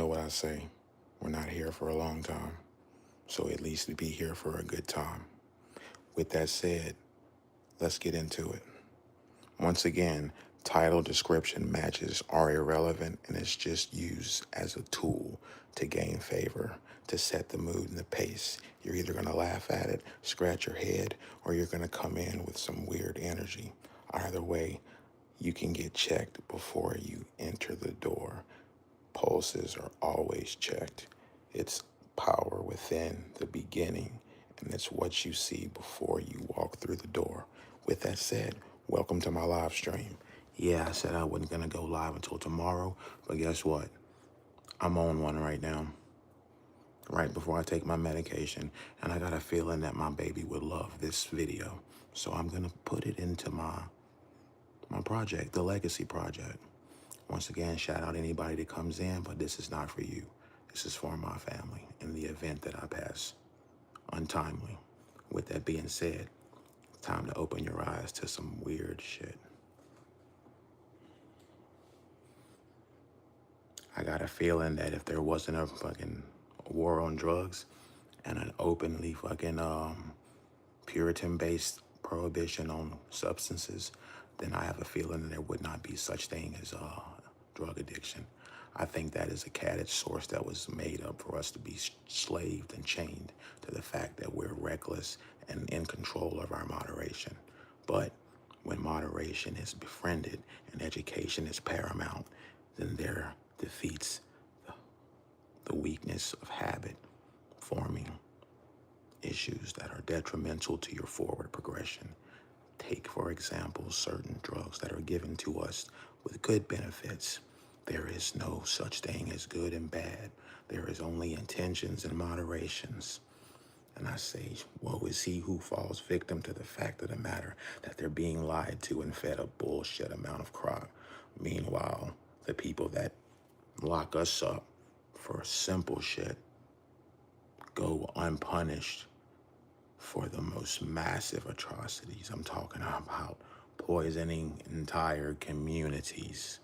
know what I say. We're not here for a long time, so at least we be here for a good time. With that said, let's get into it. Once again, title description matches are irrelevant and it's just used as a tool to gain favor, to set the mood and the pace. You're either going to laugh at it, scratch your head, or you're going to come in with some weird energy. Either way, you can get checked before you enter the door. Pulses are always checked. It's power within the beginning, and it's what you see before you walk through the door. With that said, welcome to my live stream. Yeah, I said I wasn't gonna go live until tomorrow, but guess what? I'm on one right now, right before I take my medication, and I got a feeling that my baby would love this video. So I'm gonna put it into my project, the Legacy Project. Once again, shout out anybody that comes in, but this is not for you. This is for my family in the event that I pass untimely. With that being said, time to open your eyes to some weird shit. I got a feeling that if there wasn't a fucking war on drugs and an openly fucking Puritan-based prohibition on substances, then I have a feeling that there would not be such thing as drug addiction. I think that is a catted source that was made up for us to be slaved and chained to the fact that we're reckless and in control of our moderation. But when moderation is befriended and education is paramount, then there defeats the weakness of habit forming issues that are detrimental to your forward progression. Take, for example, certain drugs that are given to us with good benefits. There is no such thing as good and bad. There is only intentions and moderations. And I say, woe is he who falls victim to the fact of the matter that they're being lied to and fed a bullshit amount of crop. Meanwhile, the people that lock us up for simple shit go unpunished for the most massive atrocities. I'm talking about poisoning entire communities.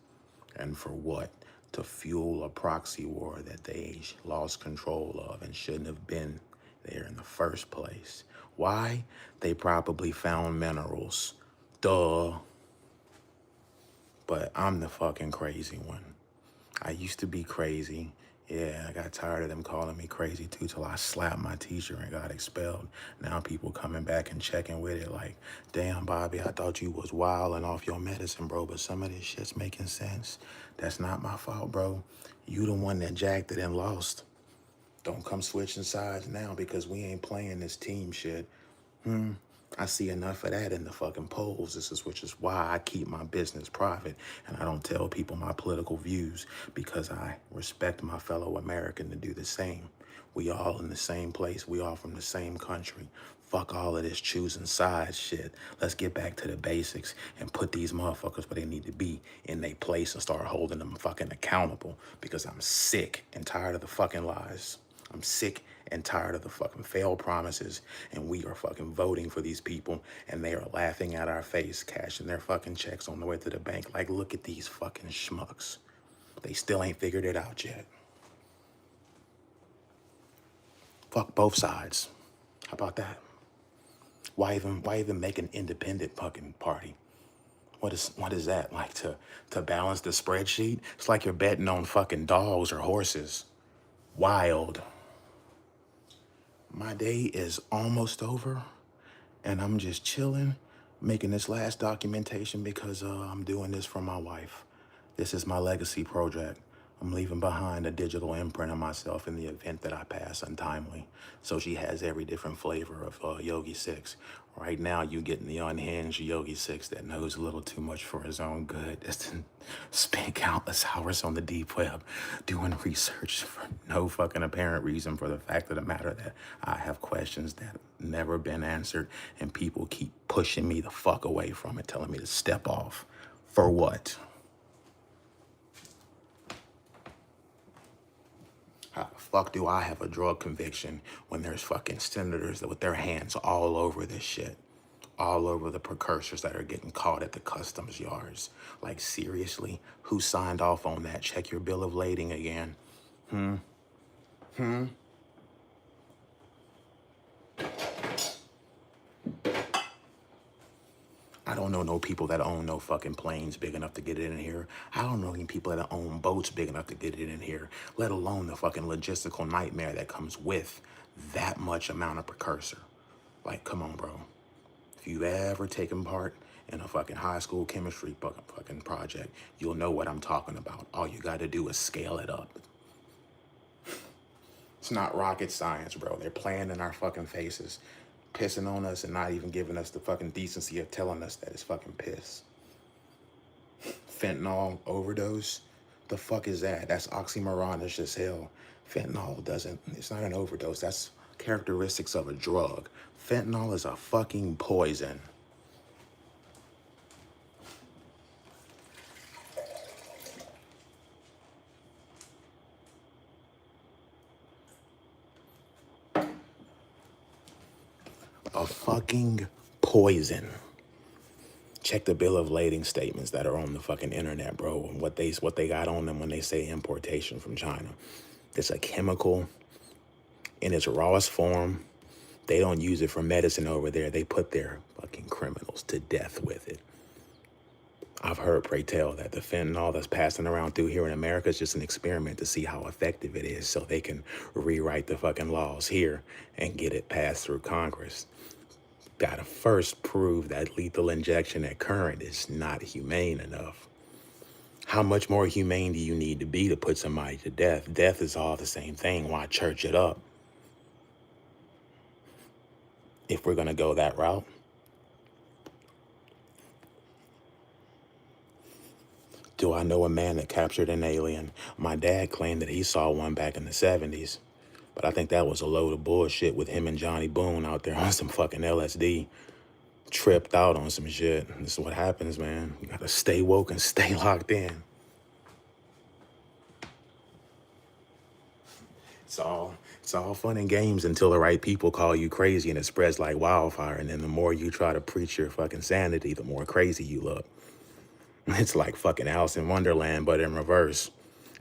And for what? To fuel a proxy war that they lost control of and shouldn't have been there in the first place. Why? They probably found minerals. Duh. But I'm the fucking crazy one. I used to be crazy. Yeah, I got tired of them calling me crazy too till I slapped my teacher and got expelled. Now people coming back and checking with it like, damn, Bobby, I thought you was wild and off your medicine, bro, but some of this shit's making sense. That's not my fault, bro. You the one that jacked it and lost. Don't come switching sides now because we ain't playing this team shit. I see enough of that in the fucking polls. Which is why I keep my business private and I don't tell people my political views, because I respect my fellow American to do the same. We all in the same place. We all from the same country. Fuck all of this choosing sides shit. Let's get back to the basics and put these motherfuckers where they need to be in their place and start holding them fucking accountable, because I'm sick and tired of the fucking lies. I'm sick and tired of the fucking failed promises, and we are fucking voting for these people, and they are laughing at our face, cashing their fucking checks on the way to the bank. Like, look at these fucking schmucks. They still ain't figured it out yet. Fuck both sides. How about that? Why even make an independent fucking party? What is that? Like to balance the spreadsheet? It's like you're betting on fucking dogs or horses. Wild. My day is almost over, and I'm just chilling, making this last documentation because I'm doing this for my wife. This is my legacy project. I'm leaving behind a digital imprint of myself in the event that I pass untimely. So she has every different flavor of Yogi 6. Right now, you getting the unhinged Yogi 6 that knows a little too much for his own good. That's to spend countless hours on the deep web doing research for no fucking apparent reason, for the fact of the matter that I have questions that have never been answered, and people keep pushing me the fuck away from it, telling me to step off. For what? How the fuck do I have a drug conviction when there's fucking senators with their hands all over this shit? All over the precursors that are getting caught at the customs yards. Like, seriously? Who signed off on that? Check your bill of lading again. I don't know no people that own no fucking planes big enough to get it in here. I don't know any people that own boats big enough to get it in here, let alone the fucking logistical nightmare that comes with that much amount of precursor. Like, come on, bro. If you've ever taken part in a fucking high school chemistry fucking project, you'll know what I'm talking about. All you got to do is scale it up. It's not rocket science, bro. They're playing in our fucking faces, pissing on us and not even giving us the fucking decency of telling us that it's fucking piss. Fentanyl overdose? The fuck is that? That's oxymoronish as hell. Fentanyl doesn't, it's not an overdose. That's characteristics of a drug. Fentanyl is a fucking poison. A fucking poison. Check the bill of lading statements that are on the fucking internet, bro. And what they got on them when they say importation from China. It's a chemical in its rawest form. They don't use it for medicine over there. They put their fucking criminals to death with it. I've heard, pray tell, that the fentanyl that's passing around through here in America is just an experiment to see how effective it is so they can rewrite the fucking laws here and get it passed through Congress. Gotta first prove that lethal injection at current is not humane enough. How much more humane do you need to be to put somebody to death? Death is all the same thing. Why church it up? If we're gonna go that route. Do I know a man that captured an alien? My dad claimed that he saw one back in the 70s. But I think that was a load of bullshit with him and Johnny Boone out there on some fucking LSD. Tripped out on some shit. This is what happens, man. You gotta stay woke and stay locked in. It's all fun and games until the right people call you crazy and it spreads like wildfire. And then the more you try to preach your fucking sanity, the more crazy you look. It's like fucking Alice in Wonderland, but in reverse.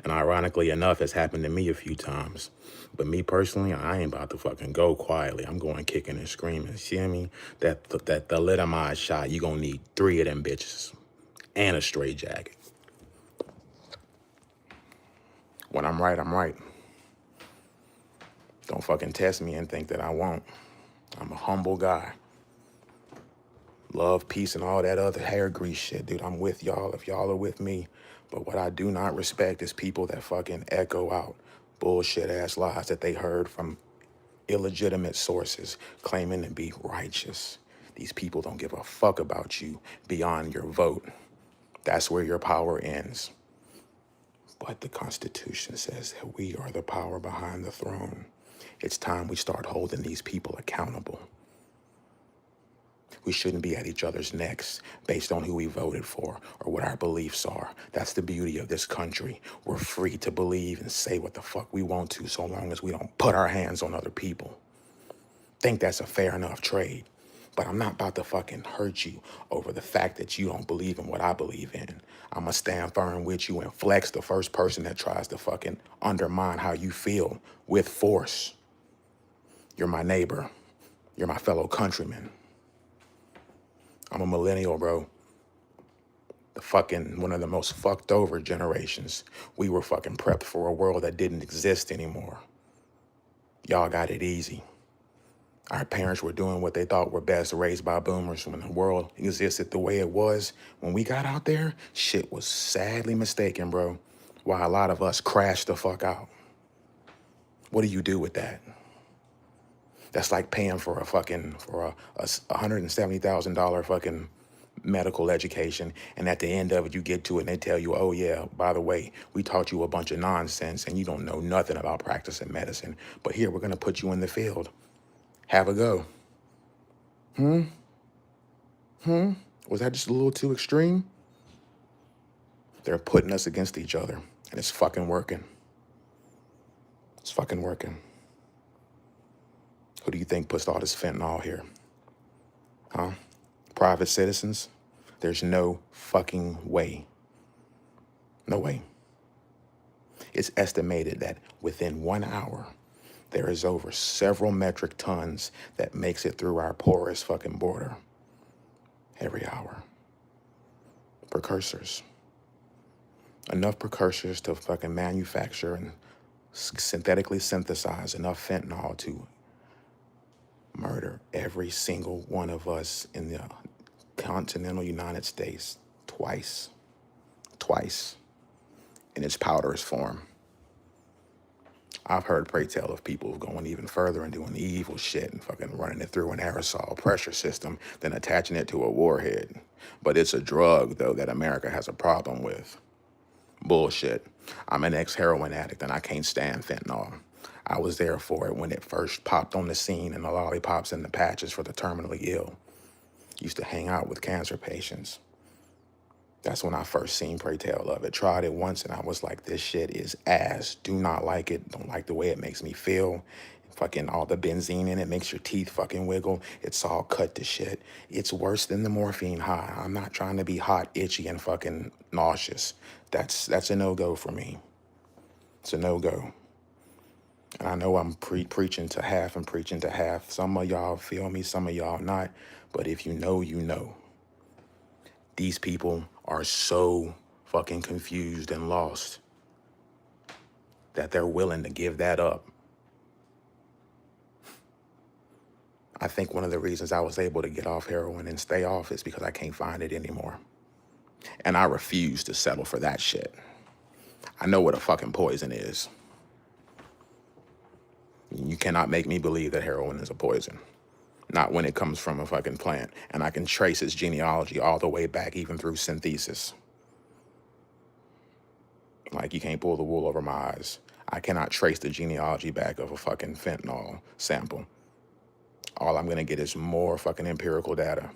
And ironically enough, it's happened to me a few times. But me personally, I ain't about to fucking go quietly. I'm going kicking and screaming. See me? That thalidomide shot, you gonna need 3 of them bitches. And a straight jacket. When I'm right, I'm right. Don't fucking test me and think that I won't. I'm a humble guy. Love, peace, and all that other hair grease shit, dude. I'm with y'all if y'all are with me. But what I do not respect is people that fucking echo out bullshit ass lies that they heard from illegitimate sources claiming to be righteous. These people don't give a fuck about you beyond your vote. That's where your power ends. But the Constitution says that we are the power behind the throne. It's time we start holding these people accountable. We shouldn't be at each other's necks based on who we voted for or what our beliefs are. That's the beauty of this country. We're free to believe and say what the fuck we want to so long as we don't put our hands on other people. Think that's a fair enough trade. But I'm not about to fucking hurt you over the fact that you don't believe in what I believe in. I'm gonna stand firm with you and flex the first person that tries to fucking undermine how you feel with force. You're my neighbor. You're my fellow countryman. I'm a millennial, bro. The fucking one of the most fucked over generations. We were fucking prepped for a world that didn't exist anymore. Y'all got it easy. Our parents were doing what they thought were best, raised by boomers. When the world existed the way it was, when we got out there, shit was sadly mistaken, bro. Why a lot of us crashed the fuck out. What do you do with that? That's like paying for a $170,000 fucking medical education, and at the end of it, you get to it and they tell you, oh yeah, by the way, we taught you a bunch of nonsense and you don't know nothing about practicing medicine, but here, we're gonna put you in the field. Have a go. Was that just a little too extreme? They're putting us against each other, and it's fucking working. It's fucking working. Who do you think puts all this fentanyl here? Huh? Private citizens? There's no fucking way. No way. It's estimated that within 1 hour, there is over several metric tons that makes it through our porous fucking border every hour. Precursors. Enough precursors to fucking manufacture and synthetically synthesize enough fentanyl to murder every single one of us in the continental United States twice in its powderous form. I've heard pray tell of people going even further and doing evil shit and fucking running it through an aerosol pressure system, then attaching it to a warhead. But it's a drug, though, that America has a problem with. Bullshit. I'm an ex-heroin addict and I can't stand fentanyl. I was there for it when it first popped on the scene and the lollipops and the patches for the terminally ill. Used to hang out with cancer patients. That's when I first seen pray tell of it. Tried it once and I was like, this shit is ass. Do not like it. Don't like the way it makes me feel. Fucking all the benzene in it makes your teeth fucking wiggle. It's all cut to shit. It's worse than the morphine high. I'm not trying to be hot, itchy, and fucking nauseous. That's a no-go for me. It's a no-go. And I know I'm preaching to half and preaching to half. Some of y'all feel me, some of y'all not. But if you know, you know. These people are so fucking confused and lost that they're willing to give that up. I think one of the reasons I was able to get off heroin and stay off is because I can't find it anymore. And I refuse to settle for that shit. I know what a fucking poison is. You cannot make me believe that heroin is a poison. Not when it comes from a fucking plant. And I can trace its genealogy all the way back even through synthesis. Like, you can't pull the wool over my eyes. I cannot trace the genealogy back of a fucking fentanyl sample. All I'm gonna get is more fucking empirical data.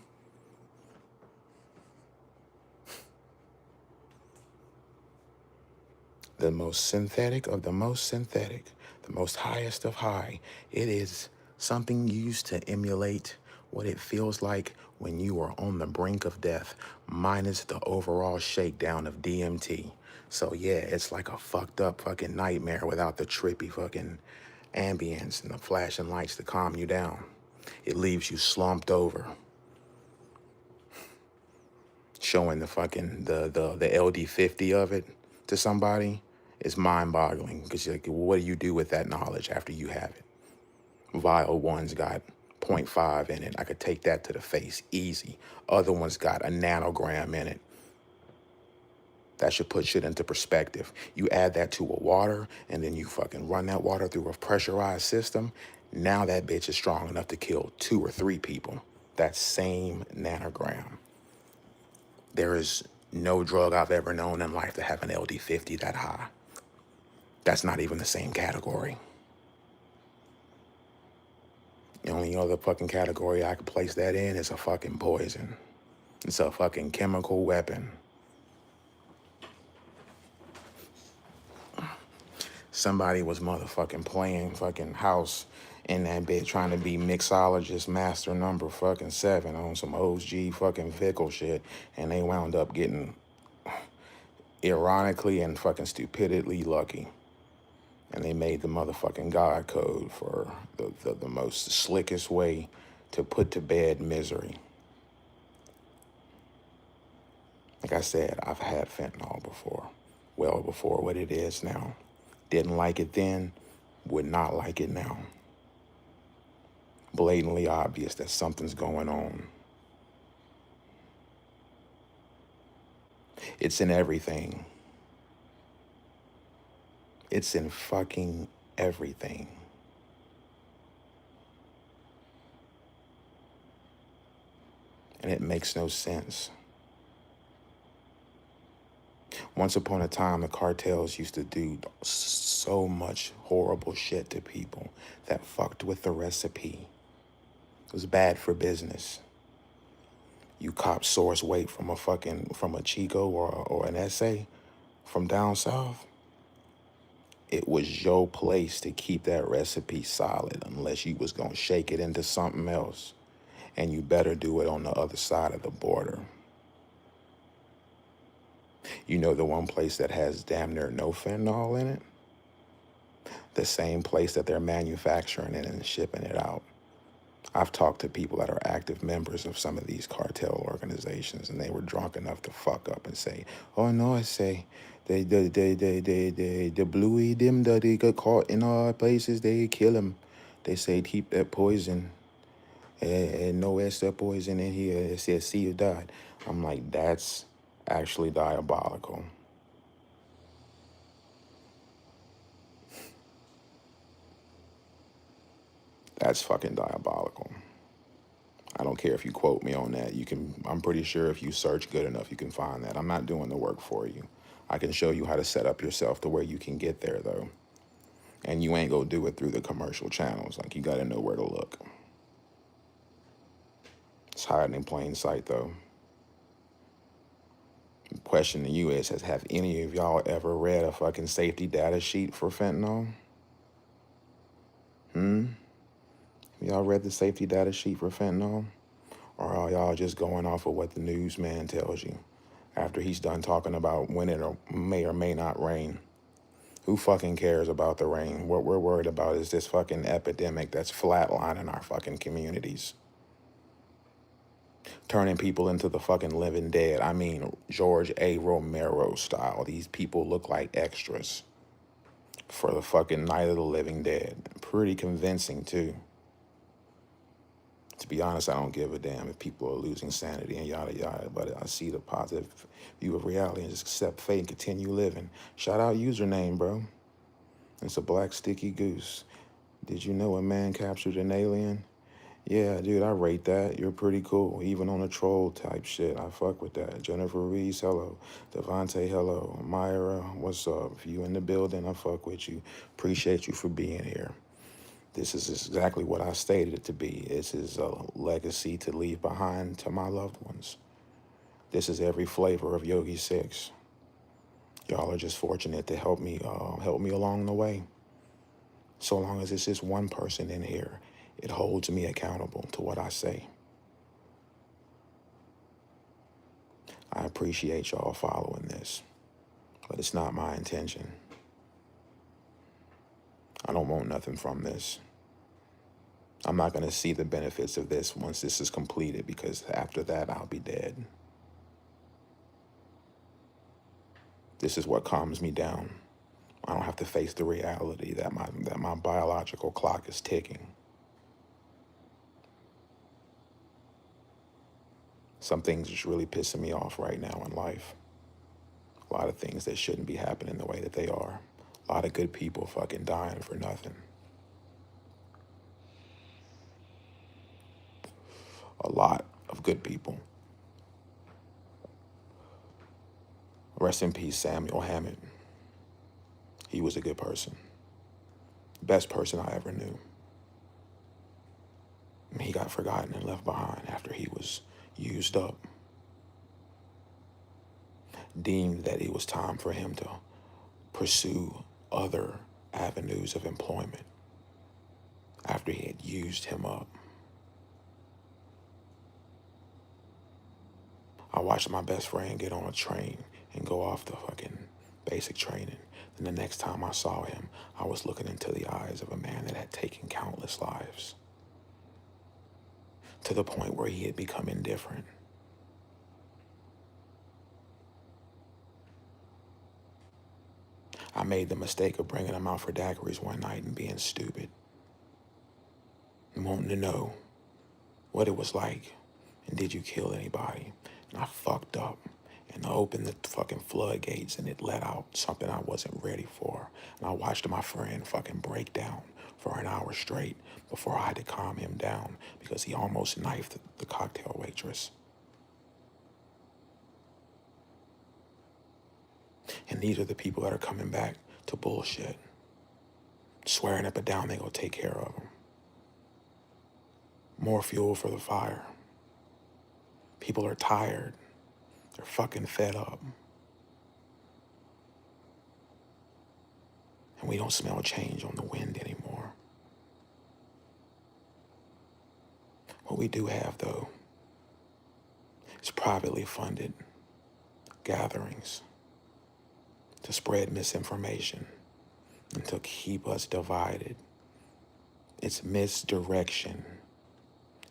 The most synthetic of the most synthetic, the most highest of high. It is something used to emulate what it feels like when you are on the brink of death, minus the overall shakedown of DMT. So yeah, it's like a fucked up fucking nightmare without the trippy fucking ambience and the flashing lights to calm you down. It leaves you slumped over. Showing the fucking, the LD50 of it to somebody is mind-boggling, because you're like, what do you do with that knowledge after you have it? Vial one's got 0.5 in it. I could take that to the face, easy. Other one's got a nanogram in it. That should put shit into perspective. You add that to a water, and then you fucking run that water through a pressurized system. Now that bitch is strong enough to kill 2 or 3 people. That same nanogram. There is no drug I've ever known in life to have an LD50 that high. That's not even the same category. The only other fucking category I could place that in is a fucking poison. It's a fucking chemical weapon. Somebody was motherfucking playing fucking house in that bitch trying to be mixologist master number fucking 7 on some OG fucking fickle shit, and they wound up getting ironically and fucking stupidly lucky. And they made the motherfucking God code for the most slickest way to put to bed misery. Like I said, I've had fentanyl before, well before what it is now. Didn't like it then, would not like it now. Blatantly obvious that something's going on. It's in everything. It's in fucking everything. And it makes no sense. Once upon a time, the cartels used to do so much horrible shit to people that fucked with the recipe. It was bad for business. You cop source weight from a Chico or an essay from down south. It was your place to keep that recipe solid unless you was gonna shake it into something else. And you better do it on the other side of the border. You know the one place that has damn near no fentanyl in it? The same place that they're manufacturing it and shipping it out. I've talked to people that are active members of some of these cartel organizations, and they were drunk enough to fuck up and say, "Oh no, I say, the bluey them that they got caught in our places, they kill them. They say keep that poison, and no extra poison in here. It says see you died." I'm like, that's actually diabolical. That's fucking diabolical. I don't care if you quote me on that. I'm pretty sure if you search good enough, you can find that. I'm not doing the work for you. I can show you how to set up yourself to where you can get there, though. And you ain't gonna do it through the commercial channels. Like, you gotta know where to look. It's hiding in plain sight, though. The question to you is, have any of y'all ever read a fucking safety data sheet for fentanyl? Y'all read the safety data sheet for fentanyl? Or are y'all just going off of what the newsman tells you after he's done talking about when it may or may not rain? Who fucking cares about the rain? What we're worried about is this fucking epidemic that's flatlining our fucking communities, turning people into the fucking living dead. I mean, George A. Romero style. These people look like extras for the fucking Night of the Living Dead. Pretty convincing, too. To be honest, I don't give a damn if people are losing sanity and yada yada, but I see the positive view of reality and just accept fate and continue living. Shout out username, bro. It's a black sticky goose. Did you know a man captured an alien? Yeah, dude, I rate that. You're pretty cool, even on a troll type shit. I fuck with that. Jennifer Reese, hello. Devontae, hello. Myra, what's up? If you in the building, I fuck with you. Appreciate you for being here. This is exactly what I stated it to be. This is a legacy to leave behind to my loved ones. This is every flavor of Yogi 6. Y'all are just fortunate to help me along the way. So long as it's just one person in here, it holds me accountable to what I say. I appreciate y'all following this, but it's not my intention. I don't want nothing from this. I'm not going to see the benefits of this once this is completed, because after that, I'll be dead. This is what calms me down. I don't have to face the reality that my biological clock is ticking. Some things just really pissing me off right now in life. A lot of things that shouldn't be happening the way that they are. A lot of good people fucking dying for nothing. A lot of good people. Rest in peace, Samuel Hammond. He was a good person. Best person I ever knew. He got forgotten and left behind after he was used up. Deemed that it was time for him to pursue other avenues of employment after he had used him up. I watched my best friend get on a train and go off the fucking basic training. And the next time I saw him, I was looking into the eyes of a man that had taken countless lives, to the point where he had become indifferent. I made the mistake of bringing him out for daiquiris one night and being stupid, and wanting to know what it was like, and did you kill anybody? And I fucked up and opened the fucking floodgates, and it let out something I wasn't ready for. And I watched my friend fucking break down for an hour straight before I had to calm him down, because he almost knifed the cocktail waitress. And these are the people that are coming back to bullshit, swearing up and down they gonna take care of them. More fuel for the fire. People are tired. They're fucking fed up. And we don't smell change on the wind anymore. What we do have, though, is privately funded gatherings to spread misinformation, and to keep us divided. It's misdirection.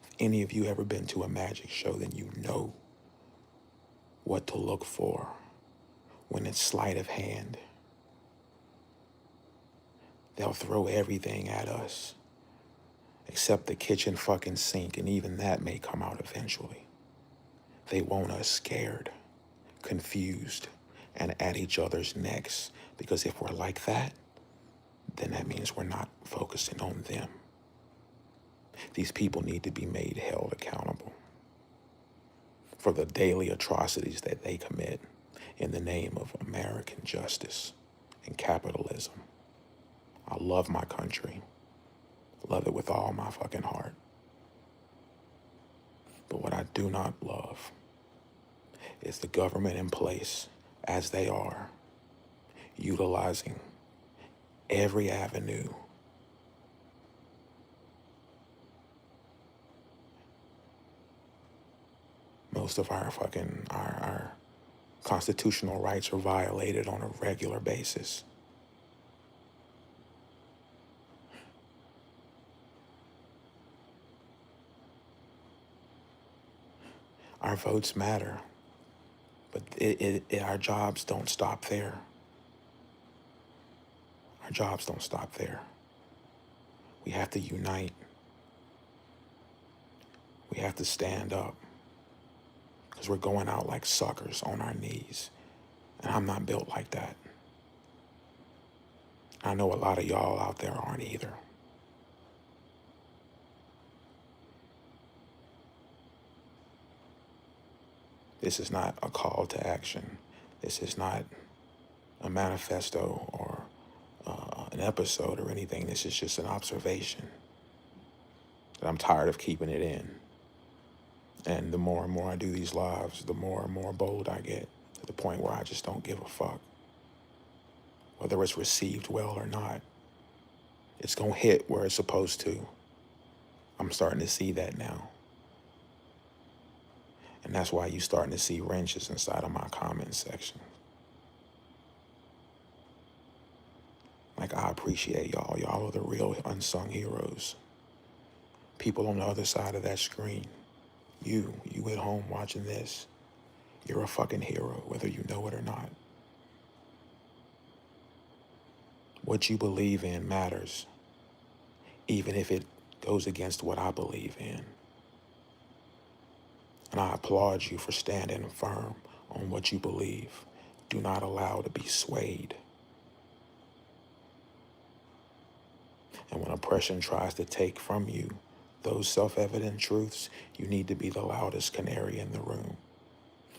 If any of you ever been to a magic show, then you know what to look for when it's sleight of hand. They'll throw everything at us except the kitchen fucking sink, and even that may come out eventually. They want us scared, confused, and at each other's necks, because if we're like that, then that means we're not focusing on them. These people need to be made held accountable for the daily atrocities that they commit in the name of American justice and capitalism. I love my country. Love it with all my fucking heart. But what I do not love is the government in place, as they are, utilizing every avenue most of our constitutional rights are violated on a regular basis. Our votes matter, but our jobs don't stop there. Our jobs don't stop there. We have to unite. We have to stand up, because we're going out like suckers on our knees. And I'm not built like that. I know a lot of y'all out there aren't either. This is not a call to action. This is not a manifesto or an episode or anything. This is just an observation that I'm tired of keeping it in. And the more and more I do these lives, the more and more bold I get, to the point where I just don't give a fuck. Whether it's received well or not, it's gonna hit where it's supposed to. I'm starting to see that now. And that's why you're starting to see wrenches inside of my comment section. Like, I appreciate y'all. Y'all are the real unsung heroes. People on the other side of that screen. You at home watching this. You're a fucking hero, whether you know it or not. What you believe in matters, even if it goes against what I believe in. And I applaud you for standing firm on what you believe. Do not allow to be swayed. And when oppression tries to take from you those self-evident truths, you need to be the loudest canary in the room.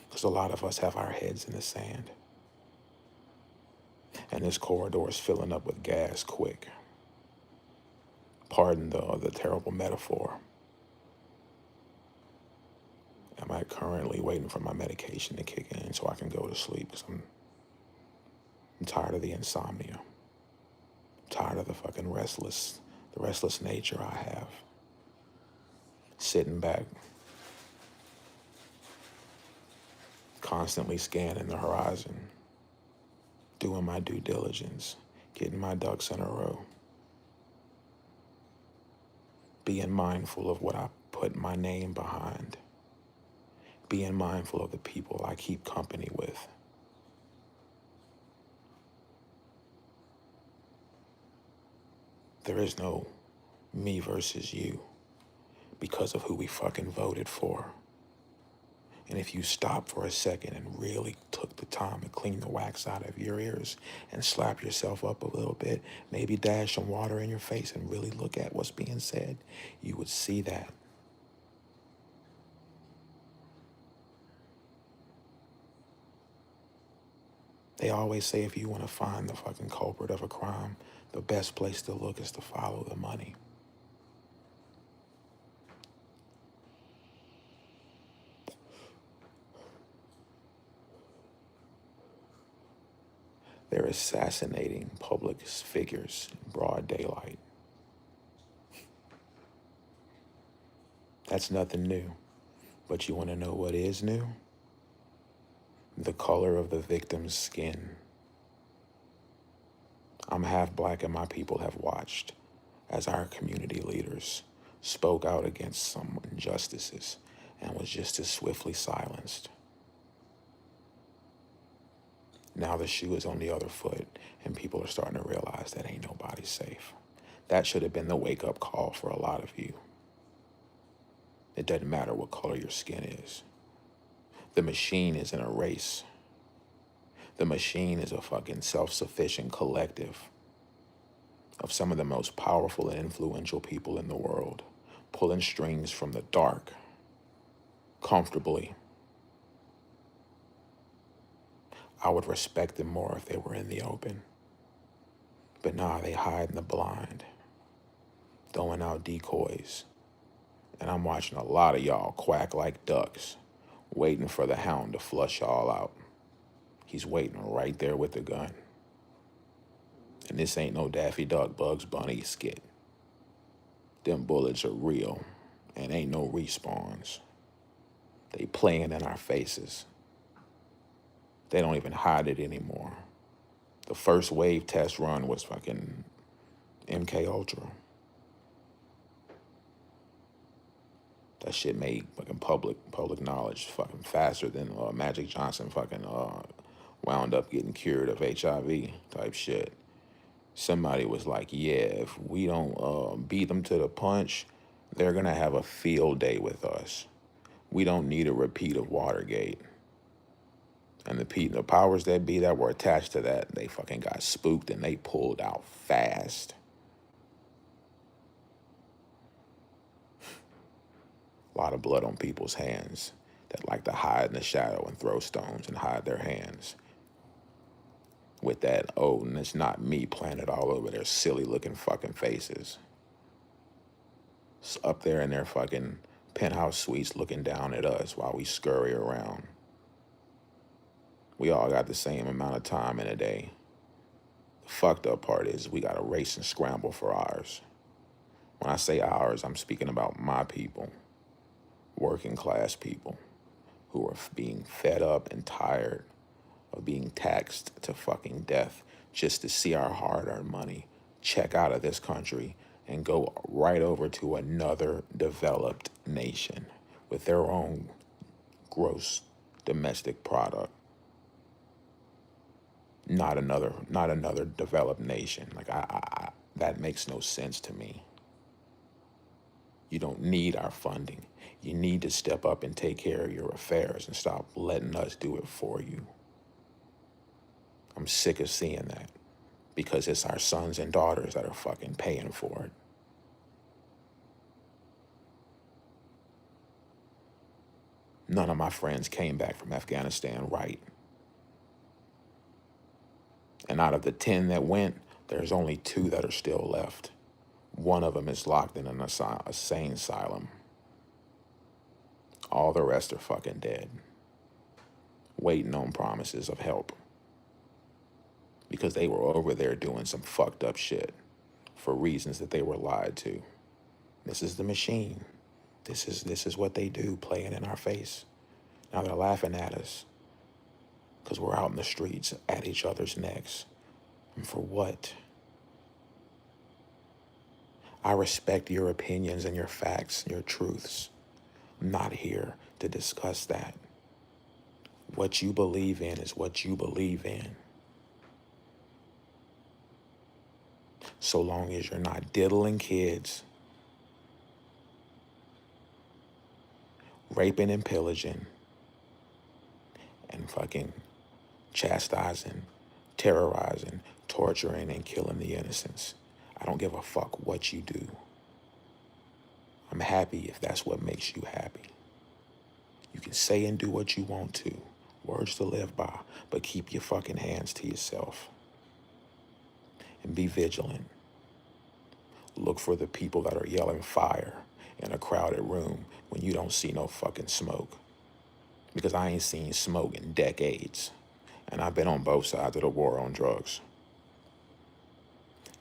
Because a lot of us have our heads in the sand. And this corridor is filling up with gas quick. Pardon the terrible metaphor. I'm currently waiting for my medication to kick in so I can go to sleep, because I'm tired of the insomnia. I'm tired of the fucking restless nature I have. Sitting back, constantly scanning the horizon, doing my due diligence, getting my ducks in a row, being mindful of what I put my name behind, being mindful of the people I keep company with. There is no me versus you because of who we fucking voted for. And if you stop for a second and really took the time to clean the wax out of your ears and slap yourself up a little bit, maybe dash some water in your face and really look at what's being said, you would see that. They always say if you want to find the fucking culprit of a crime, the best place to look is to follow the money. They're assassinating public figures in broad daylight. That's nothing new. But you want to know what is new? The color of the victim's skin. I'm half black, and my people have watched as our community leaders spoke out against some injustices and was just as swiftly silenced. Now the shoe is on the other foot, and people are starting to realize that ain't nobody safe. That should have been the wake-up call for a lot of you. It doesn't matter what color your skin is. The machine is in a race. The machine is a fucking self-sufficient collective of some of the most powerful and influential people in the world, pulling strings from the dark, comfortably. I would respect them more if they were in the open. But nah, they hide in the blind, throwing out decoys. And I'm watching a lot of y'all quack like ducks, waiting for the hound to flush y'all out. He's waiting right there with the gun. And this ain't no Daffy Duck Bugs Bunny skit. Them bullets are real, and ain't no respawns. They playing in our faces. They don't even hide it anymore. The first wave test run was fucking MK Ultra. That shit made fucking public knowledge fucking faster than Magic Johnson fucking wound up getting cured of HIV type shit. Somebody was like, yeah, if we don't beat them to the punch, they're going to have a field day with us. We don't need a repeat of Watergate. And the powers that be that were attached to that, they fucking got spooked and they pulled out fast. A lot of blood on people's hands that like to hide in the shadow and throw stones and hide their hands. With that, oh, and it's not me planted all over their silly looking fucking faces. It's up there in their fucking penthouse suites looking down at us while we scurry around. We all got the same amount of time in a day. The fucked up part is we gotta race and scramble for ours. When I say ours, I'm speaking about my people, working class people who are being fed up and tired of being taxed to fucking death just to see our hard-earned money check out of this country and go right over to another developed nation with their own gross domestic product. Not another developed nation. Like I that makes no sense to me. You don't need our funding. You need to step up and take care of your affairs and stop letting us do it for you. I'm sick of seeing that because it's our sons and daughters that are fucking paying for it. None of my friends came back from Afghanistan right. And out of the 10 that went, there's only 2 that are still left. One of them is locked in a sane asylum. All the rest are fucking dead, waiting on promises of help. Because they were over there doing some fucked up shit for reasons that they were lied to. This is the machine. This is what they do, playing in our face. Now they're laughing at us because we're out in the streets at each other's necks. And for what? I respect your opinions and your facts and your truths. I'm not here to discuss that. What you believe in is what you believe in. So long as you're not diddling kids, raping and pillaging, and fucking chastising, terrorizing, torturing, and killing the innocents. I don't give a fuck what you do. I'm happy if that's what makes you happy. You can say and do what you want to, words to live by, but keep your fucking hands to yourself. And be vigilant. Look for the people that are yelling fire in a crowded room when you don't see no fucking smoke. Because I ain't seen smoke in decades. And I've been on both sides of the war on drugs.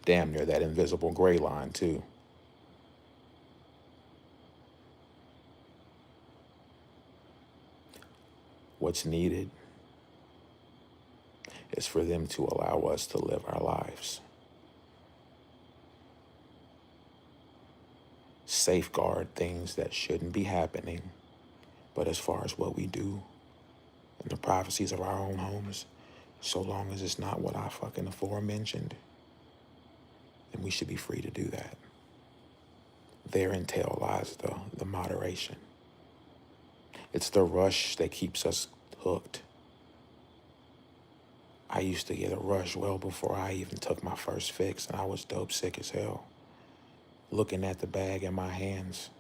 Damn near that invisible gray line, too. What's needed is for them to allow us to live our lives. safeguard things that shouldn't be happening. But as far as what we do and the privacies of our own homes, so long as it's not what I fucking aforementioned, then we should be free to do that. Therein lies the moderation. It's the rush that keeps us hooked. I used to get a rush well before I even took my first fix, and I was dope sick as hell. Looking at the bag in my hands.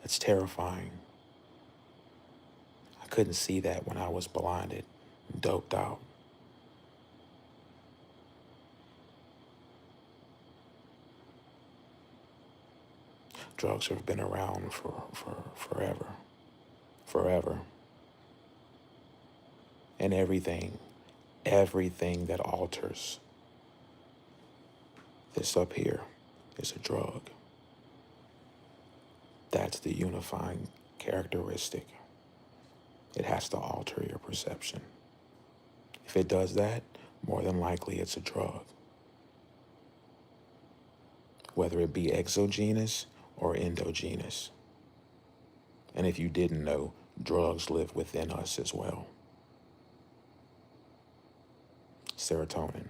It's terrifying. I couldn't see that when I was blinded, doped out. Drugs have been around for forever. Forever. And everything that alters this up here is a drug. That's the unifying characteristic. It has to alter your perception. If it does that, more than likely it's a drug. Whether it be exogenous or endogenous. And if you didn't know, drugs live within us as well. Serotonin,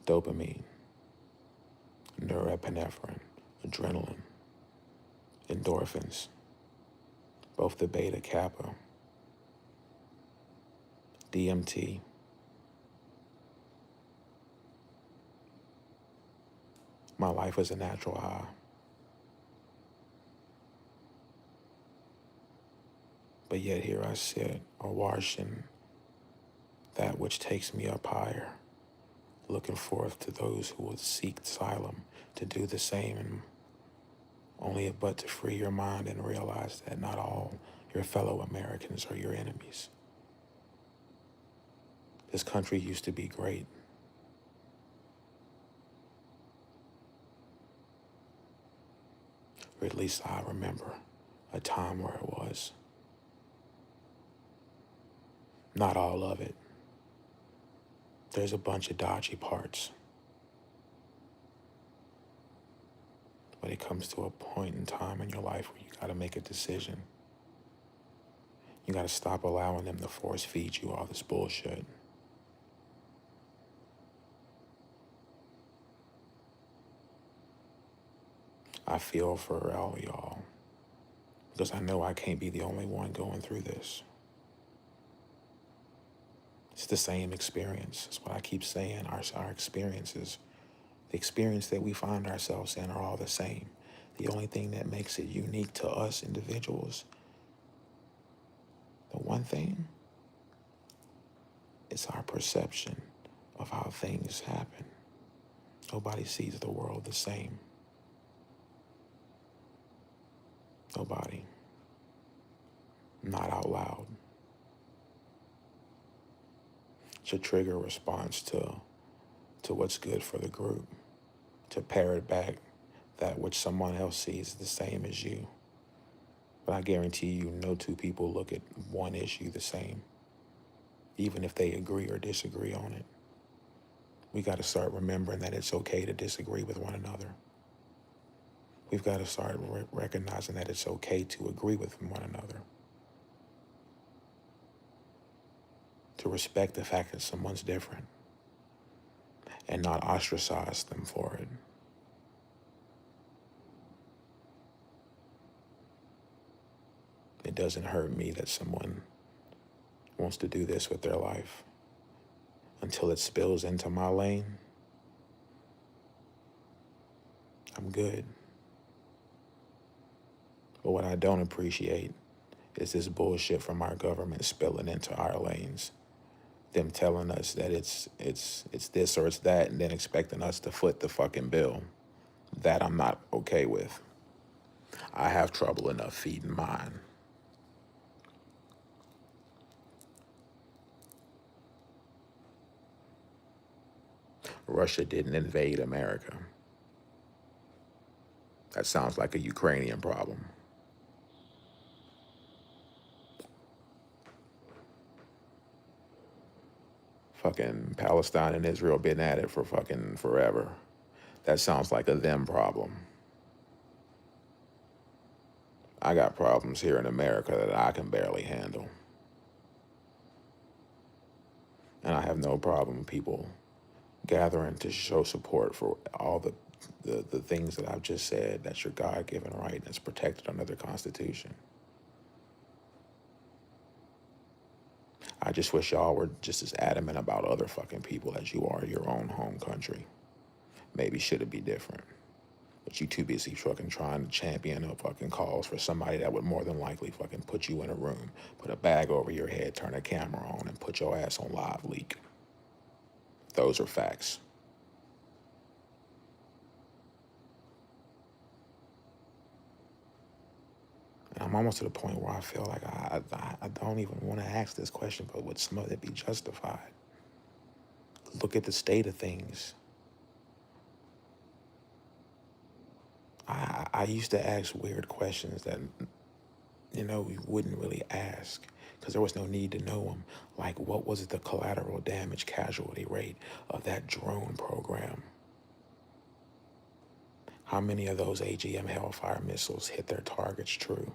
dopamine, norepinephrine, adrenaline, endorphins, both the beta kappa, DMT, my life is a natural high. But yet here I sit, awash in that which takes me up higher, looking forth to those who will seek asylum to do the same, and only but to free your mind and realize that not all your fellow Americans are your enemies. This country used to be great. Or at least I remember a time where it was. Not all of it. There's a bunch of dodgy parts. But it comes to a point in time in your life where you gotta make a decision. You gotta stop allowing them to force feed you all this bullshit. I feel for all y'all, because I know I can't be the only one going through this. It's the same experience. That's what I keep saying. Our experiences, the experience that we find ourselves in, are all the same. The only thing that makes it unique to us individuals, the one thing, is our perception of how things happen. Nobody sees the world the same. Nobody. Not out loud. Should trigger a response to what's good for the group, to parrot back that which someone else sees the same as you. But I guarantee you, no two people look at one issue the same, even if they agree or disagree on it. We got to start remembering that it's okay to disagree with one another. We've got to start recognizing that it's okay to agree with one another. To respect the fact that someone's different and not ostracize them for it. It doesn't hurt me that someone wants to do this with their life until it spills into my lane. I'm good. But what I don't appreciate is this bullshit from our government spilling into our lanes. Them telling us that it's this or it's that, and then expecting us to foot the fucking bill. That I'm not okay with. I have trouble enough feeding mine. Russia didn't invade America. That sounds like a Ukrainian problem. Fucking Palestine and Israel been at it for fucking forever. That sounds like a them problem. I got problems here in America that I can barely handle. And I have no problem with people gathering to show support for all the things that I've just said. That's your God-given right and it's protected under the Constitution. I just wish y'all were just as adamant about other fucking people as you are your own home country. Maybe should it be different? But you too busy fucking trying to champion a fucking cause for somebody that would more than likely fucking put you in a room, put a bag over your head, turn a camera on, and put your ass on live leak. Those are facts. And I'm almost to the point where I feel like I don't even want to ask this question, but would some of it be justified? Look at the state of things. I used to ask weird questions that, we wouldn't really ask because there was no need to know them. Like, what was the collateral damage casualty rate of that drone program? How many of those AGM Hellfire missiles hit their targets true?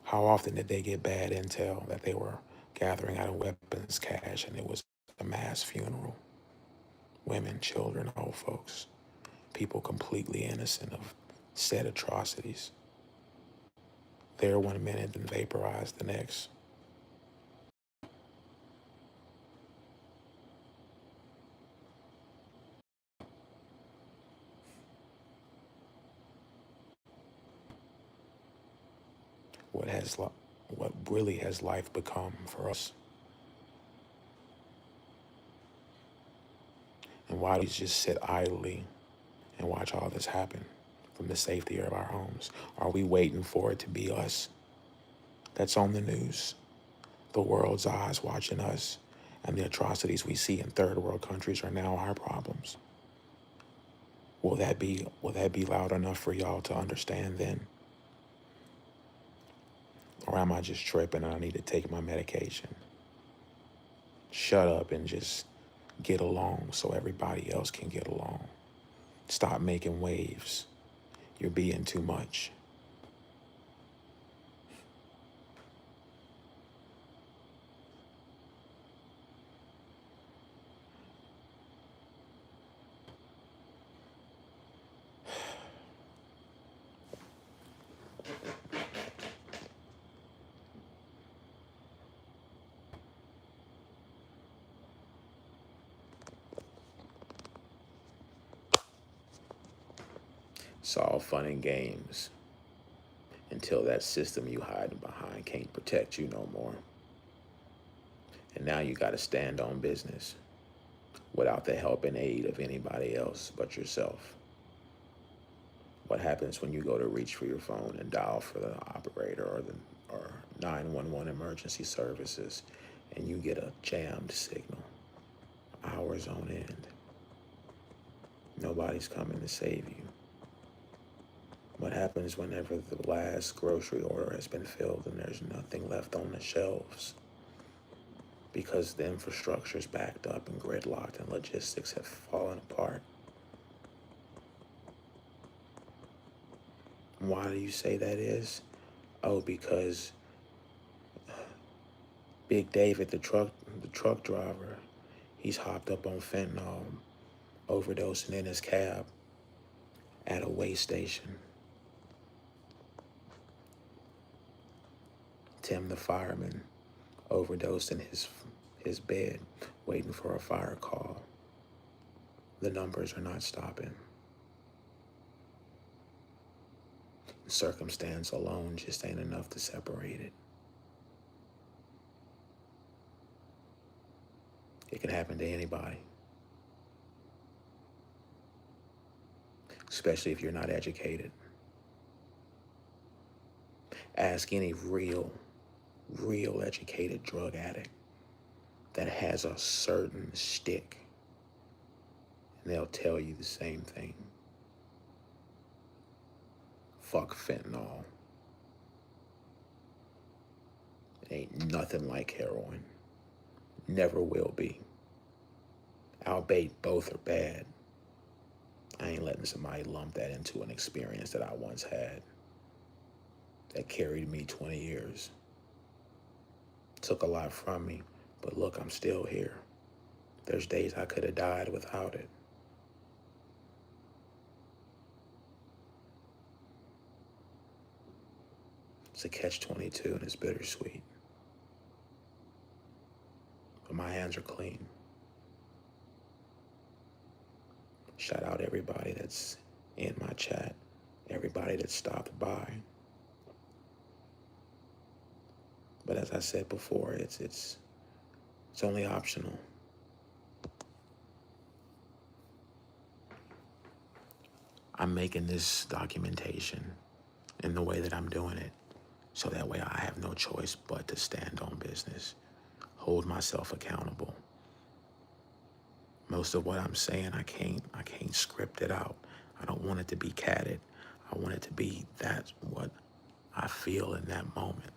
How often did they get bad intel that they were gathering out of weapons cache and it was a mass funeral? Women, children, old folks, people completely innocent of said atrocities. There 1 minute and vaporized the next. What really has life become for us? And why do we just sit idly and watch all this happen from the safety of our homes? Are we waiting for it to be us that's on the news? The world's eyes watching us, and the atrocities we see in third world countries are now our problems. Will that be loud enough for y'all to understand then? Or am I just tripping and I need to take my medication? Shut up and just get along so everybody else can get along. Stop making waves. You're being too much. It's all fun and games until that system you hiding behind can't protect you no more. And now you gotta stand on business without the help and aid of anybody else but yourself. What happens when you go to reach for your phone and dial for the operator or 911 emergency services and you get a jammed signal, hours on end? Nobody's coming to save you. What happens whenever the last grocery order has been filled and there's nothing left on the shelves? Because the infrastructure's backed up and gridlocked and logistics have fallen apart. Why do you say that is? Oh, because Big David, the truck driver, he's hopped up on fentanyl, overdosing in his cab at a way station. Tim, the fireman, overdosed in his bed, waiting for a fire call. The numbers are not stopping. Circumstance alone just ain't enough to separate it. It can happen to anybody, especially if you're not educated. Ask any real educated drug addict that has a certain stick, and they'll tell you the same thing. Fuck fentanyl. It ain't nothing like heroin. Never will be. albeit both are bad. I ain't letting somebody lump that into an experience that I once had that carried me 20 years. Took a lot from me, but look, I'm still here. There's days I could have died without it. It's a catch-22 and it's bittersweet. But my hands are clean. Shout out everybody that's in my chat, everybody that stopped by. But as I said before, it's only optional. I'm making this documentation in the way that I'm doing it, so that way I have no choice but to stand on business, hold myself accountable. Most of what I'm saying, I can't script it out. I don't want it to be catted. I want it to be that's what I feel in that moment.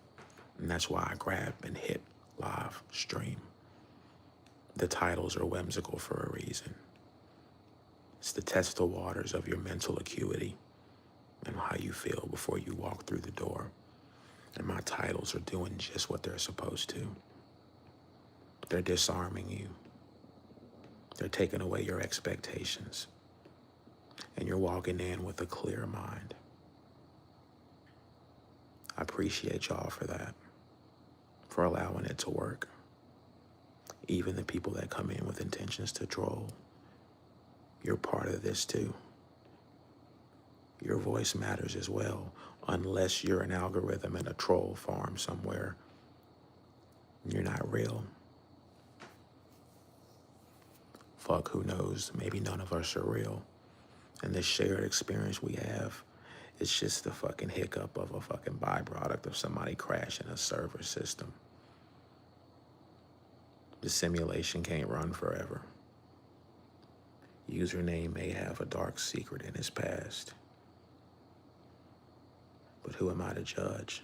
And that's why I grab and hit live stream. The titles are whimsical for a reason. It's to test the waters of your mental acuity and how you feel before you walk through the door. And my titles are doing just what they're supposed to. They're disarming you. They're taking away your expectations. And you're walking in with a clear mind. I appreciate y'all for that, for allowing it to work. Even the people that come in with intentions to troll, you're part of this too. Your voice matters as well, unless you're an algorithm in a troll farm somewhere. You're not real. Fuck, who knows? Maybe none of us are real. And this shared experience we have, it's just the fucking hiccup of a fucking byproduct of somebody crashing a server system. The simulation can't run forever. Username may have a dark secret in his past. But who am I to judge?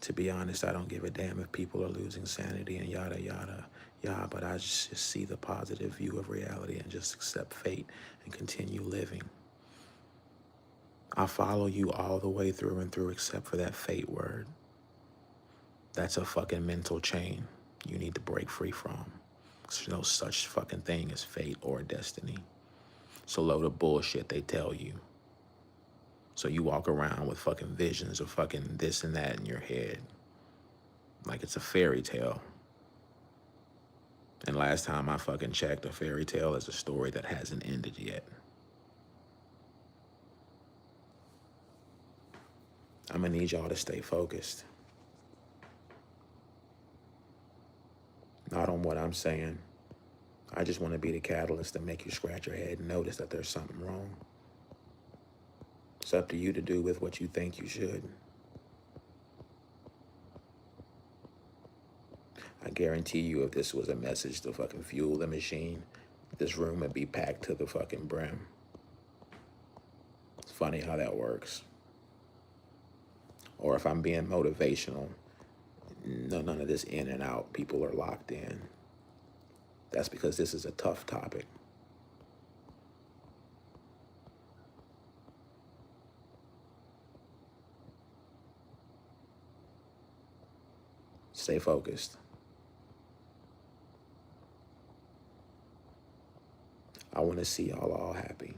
To be honest, I don't give a damn if people are losing sanity and yada, yada, yada, but I just see the positive view of reality and just accept fate and continue living. I follow you all the way through and through except for that fate word. That's a fucking mental chain you need to break free from. There's no such fucking thing as fate or destiny. It's a load of bullshit they tell you. So you walk around with fucking visions of fucking this and that in your head. Like it's a fairy tale. And last time I fucking checked, a fairy tale is a story that hasn't ended yet. I'm gonna need y'all to stay focused. Not on what I'm saying. I just want to be the catalyst to make you scratch your head and notice that there's something wrong. It's up to you to do with what you think you should. I guarantee you if this was a message to fucking fuel the machine, this room would be packed to the fucking brim. It's funny how that works. Or if I'm being motivational, none of this in and out, people are locked in. That's because this is a tough topic. Stay focused. I want to see y'all all happy.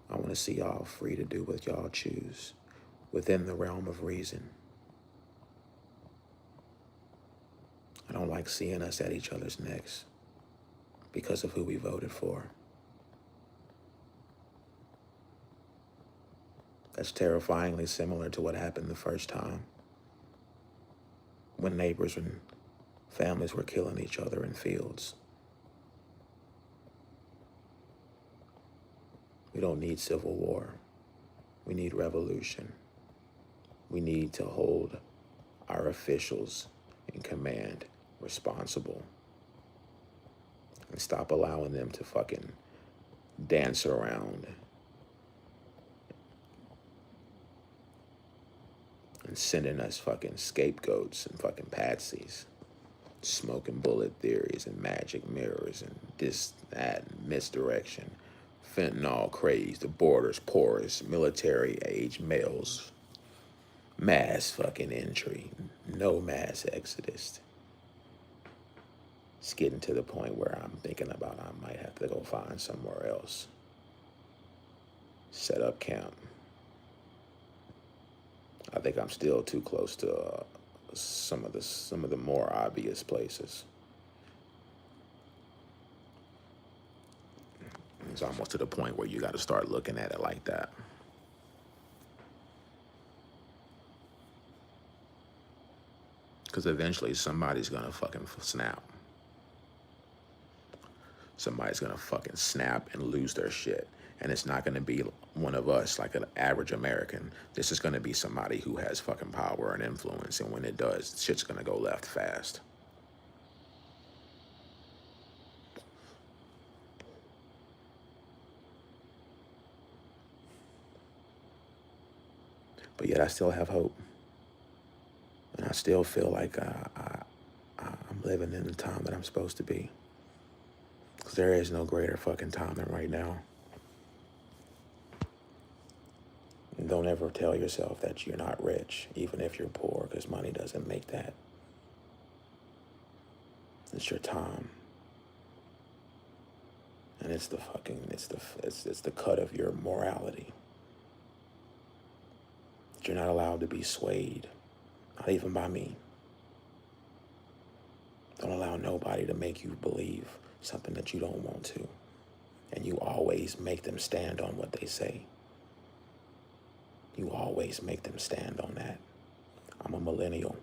I want to see y'all free to do what y'all choose within the realm of reason. I don't like seeing us at each other's necks because of who we voted for. That's terrifyingly similar to what happened the first time when neighbors and families were killing each other in fields. We don't need civil war. We need revolution. We need to hold our officials in command responsible and stop allowing them to fucking dance around and sending us fucking scapegoats and fucking patsies. Smoking bullet theories and magic mirrors and this, that, and misdirection. Fentanyl craze, the borders porous, military age males, mass fucking entry, no mass exodus. It's getting to the point where I'm thinking about I might have to go find somewhere else. Set up camp. I think I'm still too close to some of the more obvious places. It's almost to the point where you got to start looking at it like that. Because eventually somebody's gonna fucking snap. Somebody's gonna fucking snap and lose their shit. And it's not gonna be one of us, like an average American. This is gonna be somebody who has fucking power and influence. And when it does, shit's gonna go left fast. But yet I still have hope. And I still feel like I'm living in the time that I'm supposed to be. Because there is no greater fucking time than right now. And don't ever tell yourself that you're not rich, even if you're poor, because money doesn't make that. It's your time. And it's the fucking, it's the cut of your morality. You're not allowed to be swayed, not even by me. Don't allow nobody to make you believe something that you don't want to. And you always make them stand on what they say. You always make them stand on that. I'm a millennial.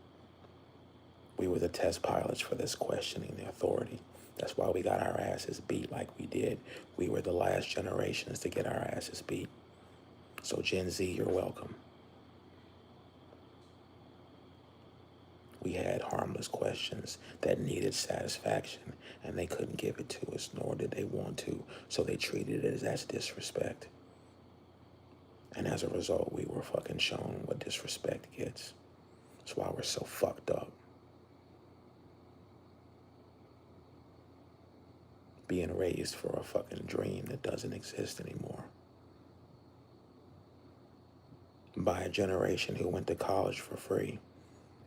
We were the test pilots for this questioning the authority. That's why we got our asses beat like we did. We were the last generations to get our asses beat. So Gen Z, you're welcome. We had harmless questions that needed satisfaction, and they couldn't give it to us, nor did they want to, so they treated it as disrespect. And as a result, we were fucking shown what disrespect gets. That's why we're so fucked up. Being raised for a fucking dream that doesn't exist anymore. By a generation who went to college for free,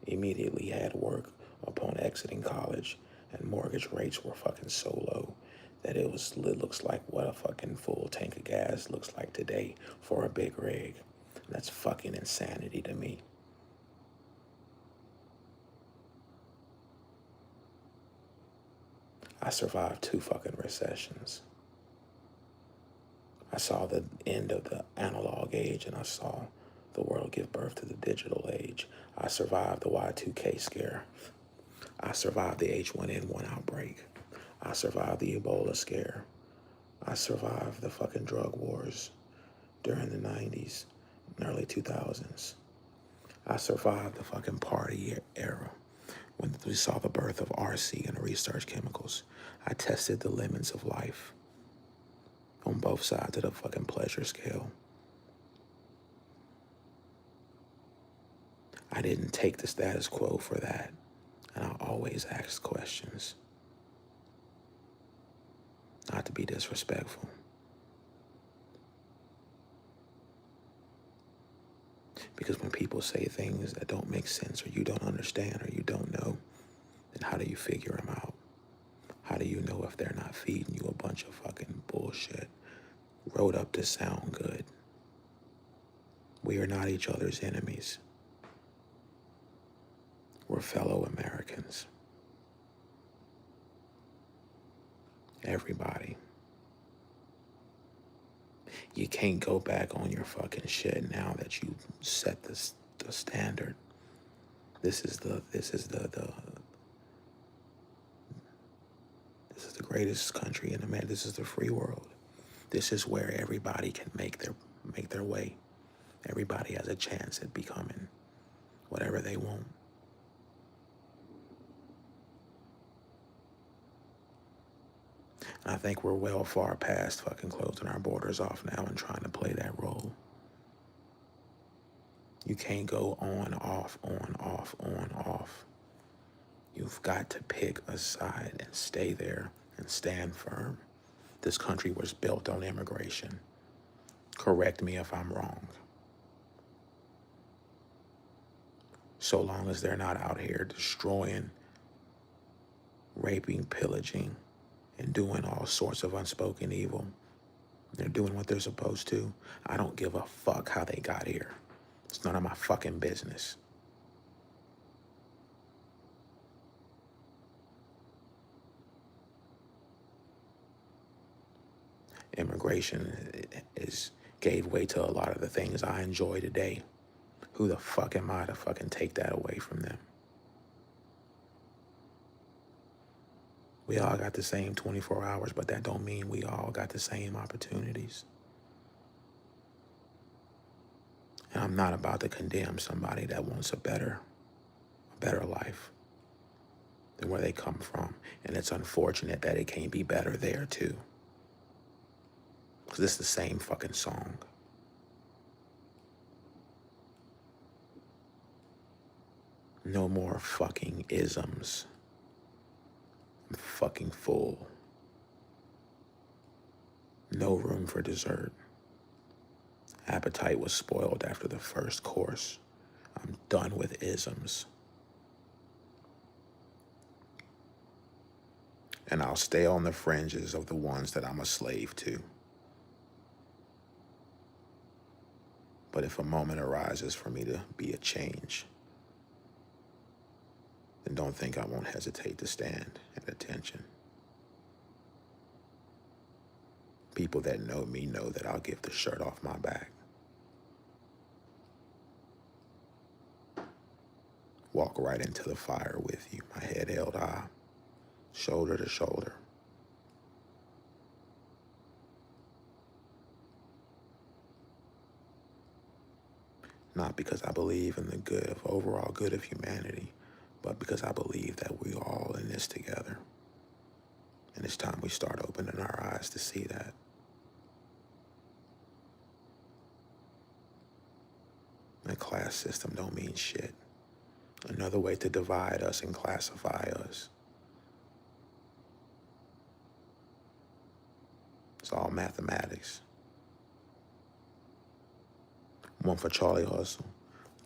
immediately had work upon exiting college, and mortgage rates were fucking so low that it looks like what a fucking full tank of gas looks like today for a big rig. That's fucking insanity to me. I survived 2 fucking recessions. I saw the end of the analog age, and I saw the world give birth to the digital age. I survived the Y2K scare. I survived the H1N1 outbreak. I survived the Ebola scare. I survived the fucking drug wars during the 90s and early 2000s. I survived the fucking party era when we saw the birth of RC and research chemicals. I tested the limits of life on both sides of the fucking pleasure scale. I didn't take the status quo for that, and I always asked questions. Not to be disrespectful. Because when people say things that don't make sense, or you don't understand, or you don't know, then how do you figure them out? How do you know if they're not feeding you a bunch of fucking bullshit wrote up to sound good? We are not each other's enemies. We're fellow Americans. Everybody. You can't go back on your fucking shit now that you set the standard. This is the greatest country in America. This is the free world. This is where everybody can make their way. Everybody has a chance at becoming whatever they want. And I think we're well far past fucking closing our borders off now and trying to play that role. You can't go on, off, on, off, on, off. You've got to pick a side and stay there and stand firm. This country was built on immigration. Correct me if I'm wrong. So long as they're not out here destroying, raping, pillaging, and doing all sorts of unspoken evil, they're doing what they're supposed to. I don't give a fuck how they got here. It's none of my fucking business. Immigration gave way to a lot of the things I enjoy today. Who the fuck am I to fucking take that away from them? We all got the same 24 hours, but that don't mean we all got the same opportunities. And I'm not about to condemn somebody that wants a better life than where they come from. And it's unfortunate that it can't be better there too. Because it's the same fucking song. No more fucking isms. I'm fucking full. No room for dessert. Appetite was spoiled after the first course. I'm done with isms. And I'll stay on the fringes of the ones that I'm a slave to. But if a moment arises for me to be a change, then don't think I won't hesitate to stand at attention. People that know me know that I'll give the shirt off my back. Walk right into the fire with you, my head held high, shoulder to shoulder. Not because I believe in the overall good of humanity, but because I believe that we're all in this together. And it's time we start opening our eyes to see that. The class system don't mean shit. Another way to divide us and classify us. It's all mathematics. 1 for Charlie Hustle,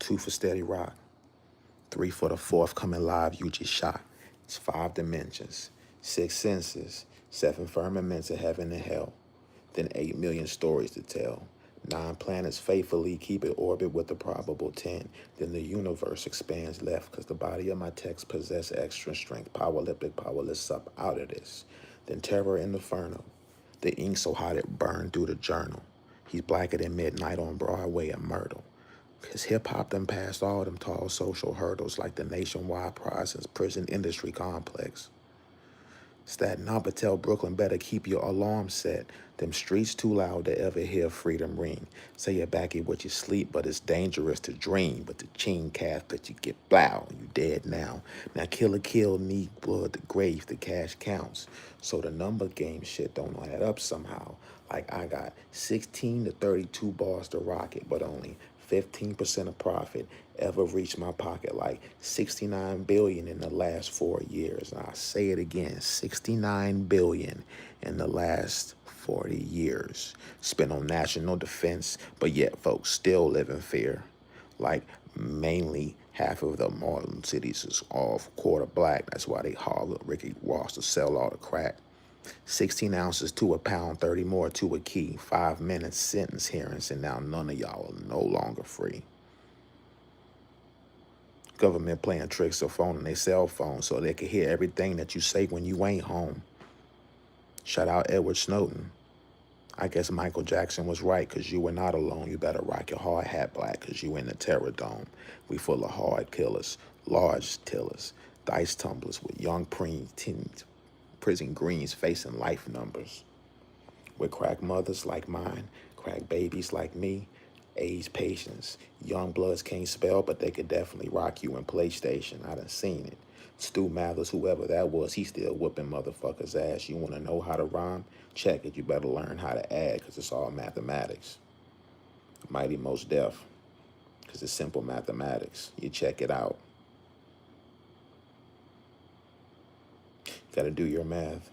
2 for Steady Rock, 3 for the 4th coming live you just shot. It's 5 dimensions, 6 senses, 7 firmaments of heaven and hell, then 8 million stories to tell. 9 planets faithfully keep it orbit with a probable 10. Then the universe expands left because the body of my text possess extra strength, powerliptic, powerless up out of this. Then terror in the inferno. The ink so hot it burned through the journal. He's blacker than midnight on Broadway and Myrtle. Cause hip-hop done passed all them tall social hurdles like the nationwide process prison industry complex. It's that number tell Brooklyn better keep your alarm set. Them streets too loud to ever hear freedom ring. Say you're back here with your sleep, but it's dangerous to dream. But the chin calf that you get blow, you dead now. Now kill, need blood, the grave, the cash counts. So the number game shit don't add up somehow. Like I got 16 to 32 bars to rock it, but only 15% of profit ever reached my pocket, like 69 billion in the last 4 years. And I say it again, 69 billion in the last 40 years spent on national defense, but yet folks still live in fear. Like mainly half of the modern cities is all quarter black. That's why they haul up Ricky Ross to sell all the crack. 16 ounces to a pound, 30 more to a key. 5 minutes sentence hearings, and now none of y'all are no longer free. Government playing tricks on phone and their cell phone so they can hear everything that you say when you ain't home. Shout out Edward Snowden. I guess Michael Jackson was right, because you were not alone. You better rock your hard hat black, because you in the terror dome. We full of hard killers, large tillers, dice tumblers with young preteens, prison greens facing life numbers. With crack mothers like mine, crack babies like me, AIDS patients, young bloods can't spell, but they could definitely rock you in PlayStation. I done seen it. Stu Mathers, whoever that was, he still whooping motherfuckers' ass. You want to know how to rhyme? Check it. You better learn how to add, because it's all mathematics. Mighty Most Def, because it's simple mathematics. You check it out. Got to do your math.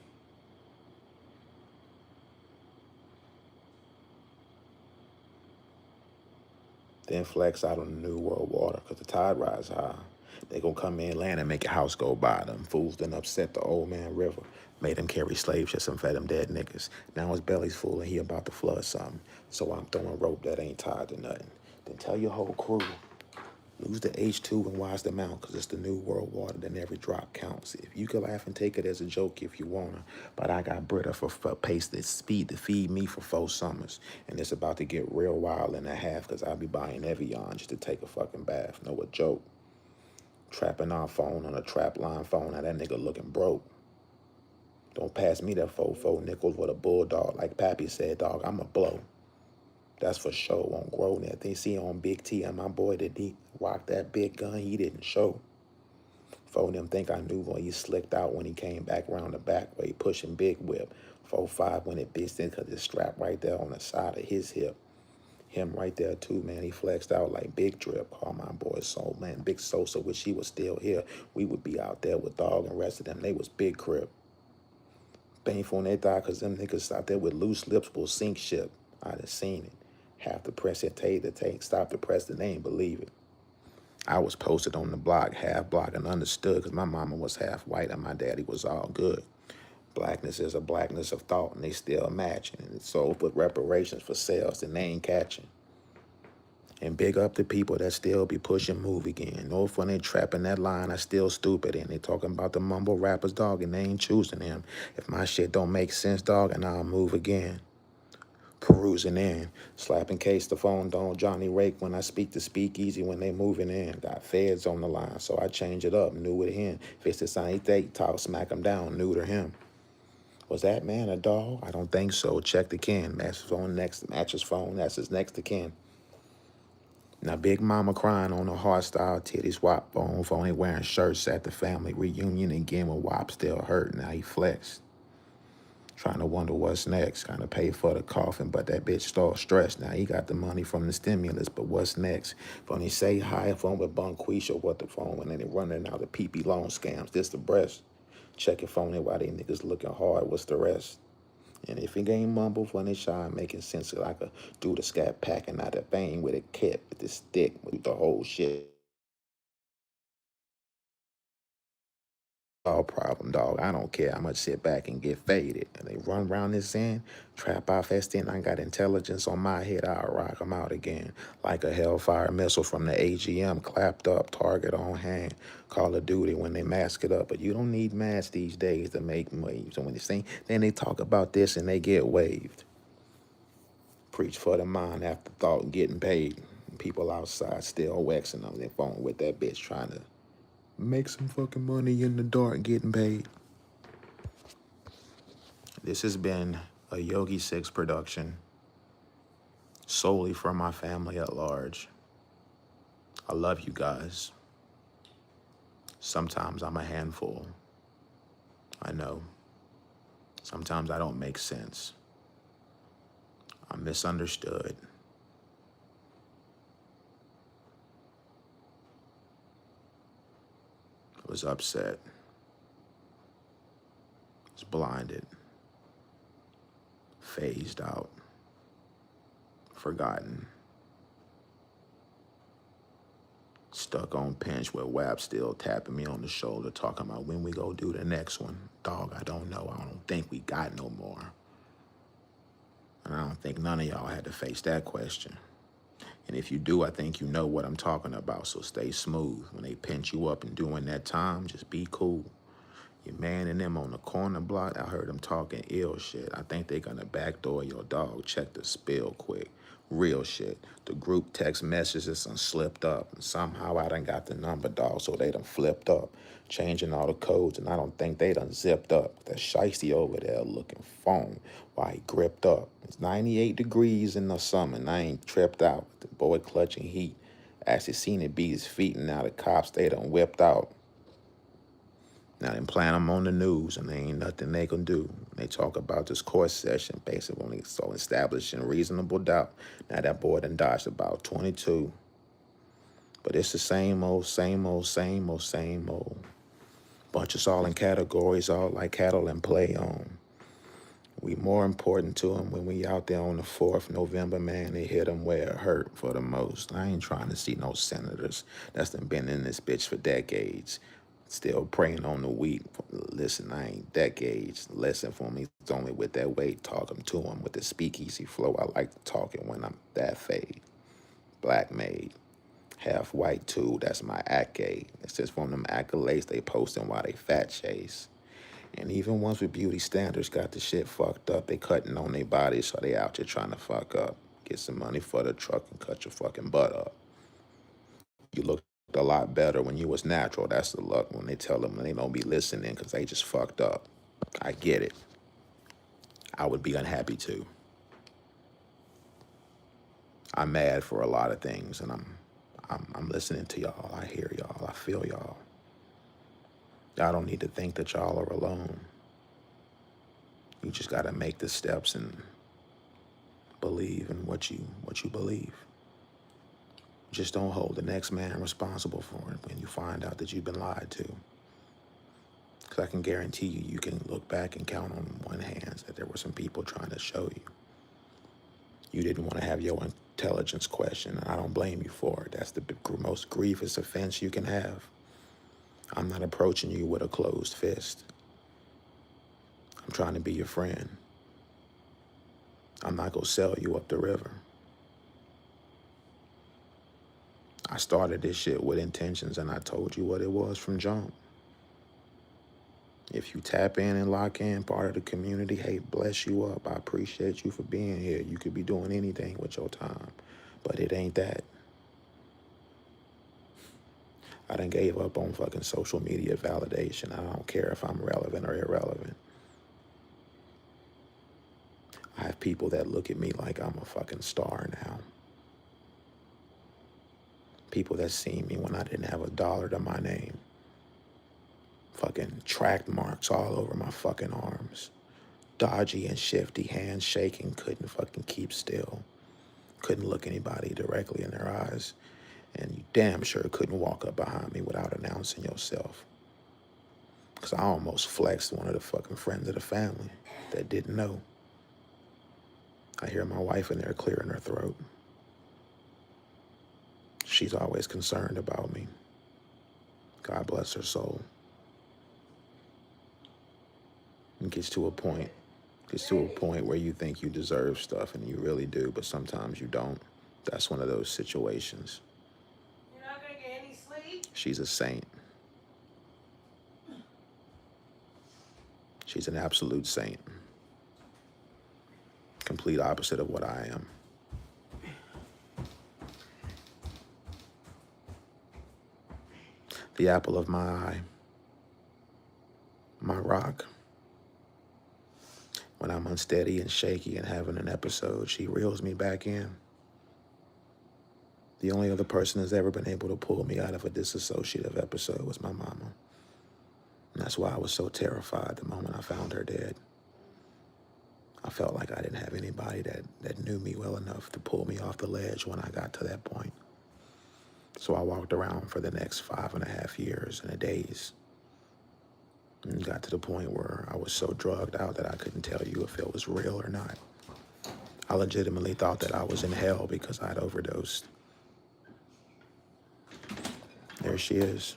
Then flex out on the New World Water because the tide rise high. They gonna come in, land, and make your house go by. Them fools done upset the old man river. Made him carry slave ships and fed them dead niggas. Now his belly's full and he about to flood something. So I'm throwing rope that ain't tied to nothing. Then tell your whole crew, lose the H2 and wise them out because it's the New World Water, then every drop counts. If you can laugh and take it as a joke if you wanna, but I got Brita for pace that speed to feed me for 4 summers. And it's about to get real wild in a half because I'll be buying Evian just to take a fucking bath. No, a joke. Trapping our phone on a trap line phone, now that nigga looking broke. Don't pass me that 4 nickels with a bulldog. Like Pappy said, dog, I'ma blow. That's for sure. Won't grow that. They see on Big T and my boy that he rocked that big gun, he didn't show. Four them think I knew when he slicked out when he came back around the back way, pushing big whip. 4-5 when it bitched in because it's strapped right there on the side of his hip. Him right there too, man. He flexed out like Big Drip. Call my boy Soul, man. Big Sosa, wish he was still here. We would be out there with Dog and rest of them. They was Big Crip. Painful when they died because them niggas out there with loose lips will sink ship. I done seen it. Half the press it take the tank, stop the press, and they ain't believe it. I was posted on the block, half block, and understood because my mama was half white and my daddy was all good. Blackness is a blackness of thought, and they still matching. And it's sold with reparations for sales, and they ain't catching. And big up the people that still be pushing move again. North when they trapping that line, I still stupid. And they talking about the mumble rappers, dog, and they ain't choosing them. If my shit don't make sense, dog, and I'll move again. Perusing in, slapping case the phone don't Johnny Rake when I speak to speak easy when they moving in. Got feds on the line, so I change it up, new with him. If it's the sign he talk, smack him down, new to him. Was that man a dog? I don't think so. Check the kin. Matches phone next, matches phone, that's his next to kin. Now Big Mama crying on a hardstyle titties wop bone for only wearing shirts at the family reunion again with Wop still hurt. Now he flexed. Trying to wonder what's next. Kind of pay for the coffin, but that bitch stalled stressed. Now he got the money from the stimulus, but what's next? When he say hi, phone with Bunquisha, what the phone, and then they running out of PP loan scams. This the breast. Check your phone and why they niggas looking hard, what's the rest? And if it ain't mumble when they shy, making sense like a do the scat packing out of bang with a kit with the stick with the whole shit. All problem, dog. I don't care. I'm gonna sit back and get faded. And they run around this end, trap off that stand. I got intelligence on my head. I'll rock them out again. Like a hellfire missile from the AGM, clapped up, target on hand. Call of Duty when they mask it up. But you don't need masks these days to make waves. And when they sing, then they talk about this and they get waved. Preach for the mind after thought getting paid. People outside still waxing on their phone with that bitch trying to make some fucking money in the dark getting paid. This has been a Yogi 6 production solely for my family at large. I love you guys. Sometimes I'm a handful. I know. Sometimes I don't make sense. I'm misunderstood. I was upset. I was blinded. Phased out. Forgotten. Stuck on pinch where WAP still tapping me on the shoulder talking about when we go do the next one. Dog, I don't know. I don't think we got no more. And I don't think none of y'all had to face that question. And if you do, I think you know what I'm talking about, so stay smooth. When they pinch you up and doing that time, just be cool. Your man and them on the corner block, I heard them talking ill shit. I think they gonna backdoor your dog. Check the spill quick. Real shit. The group text messages done slipped up. And somehow I done got the number, dog, so they done flipped up. Changing all the codes, and I don't think they done zipped up. That shiesty over there looking phone while he gripped up. It's 98 degrees in the summer, and I ain't tripped out. The boy clutching heat. Actually seen it beat his feet, and now the cops, they done whipped out. Now they playing them on the news, and there ain't nothing they can do. They talk about this court session, basically so establishing reasonable doubt. Now that boy done dodged about 22. But it's the same old, same old, same old, same old. Bunch us all in categories, all like cattle and play on. We more important to them when we out there on the 4th November, man. They hit them where it hurt for the most. I ain't trying to see no senators that's done been in this bitch for decades, still preying on the weak. Listen, I ain't decades. Listen for me. It's only with that weight, talking to them with the speakeasy flow. I like talking when I'm that fade. Black made. Half white too, that's my accolade. It's just from them accolades they posting while they fat chase. And even ones with beauty standards got the shit fucked up. They cutting on their bodies, so they out here trying to fuck up. Get some money for the truck and cut your fucking butt up. You looked a lot better when you was natural. That's the luck when they tell them they don't be listening because they just fucked up. I get it. I would be unhappy too. I'm mad for a lot of things, and I'm listening to y'all. I hear y'all. I feel y'all. Y'all don't need to think that y'all are alone. You just gotta make the steps and believe in what you believe. Just don't hold the next man responsible for it when you find out that you've been lied to. Because I can guarantee you, you can look back and count on one hand that there were some people trying to show you. You didn't want to have your intelligence questioned, and I don't blame you for it. That's the most grievous offense you can have. I'm not approaching you with a closed fist. I'm trying to be your friend. I'm not going to sell you up the river. I started this shit with intentions, and I told you what it was from jump. If you tap in and lock in, part of the community, hey, bless you up. I appreciate you for being here. You could be doing anything with your time, but it ain't that. I done gave up on fucking social media validation. I don't care if I'm relevant or irrelevant. I have people that look at me like I'm a fucking star now. People that see me when I didn't have $1 to my name. Fucking track marks all over my fucking arms. Dodgy and shifty, hands shaking, couldn't fucking keep still. Couldn't look anybody directly in their eyes. And you damn sure couldn't walk up behind me without announcing yourself. Because I almost flexed one of the fucking friends of the family that didn't know. I hear my wife in there clearing her throat. She's always concerned about me. God bless her soul. It gets to a point where you think you deserve stuff, and you really do, but sometimes you don't. That's one of those situations. You're not gonna get any sleep? She's a saint. She's an absolute saint. Complete opposite of what I am. The apple of my eye. My rock. When I'm unsteady and shaky and having an episode, she reels me back in. The only other person that's ever been able to pull me out of a disassociative episode was my mama. And that's why I was so terrified the moment I found her dead. I felt like I didn't have anybody that knew me well enough to pull me off the ledge when I got to that point. So I walked around for the next 5.5 years in a daze. And got to the point where I was so drugged out that I couldn't tell you if it was real or not. I legitimately thought that I was in hell because I'd overdosed. There she is.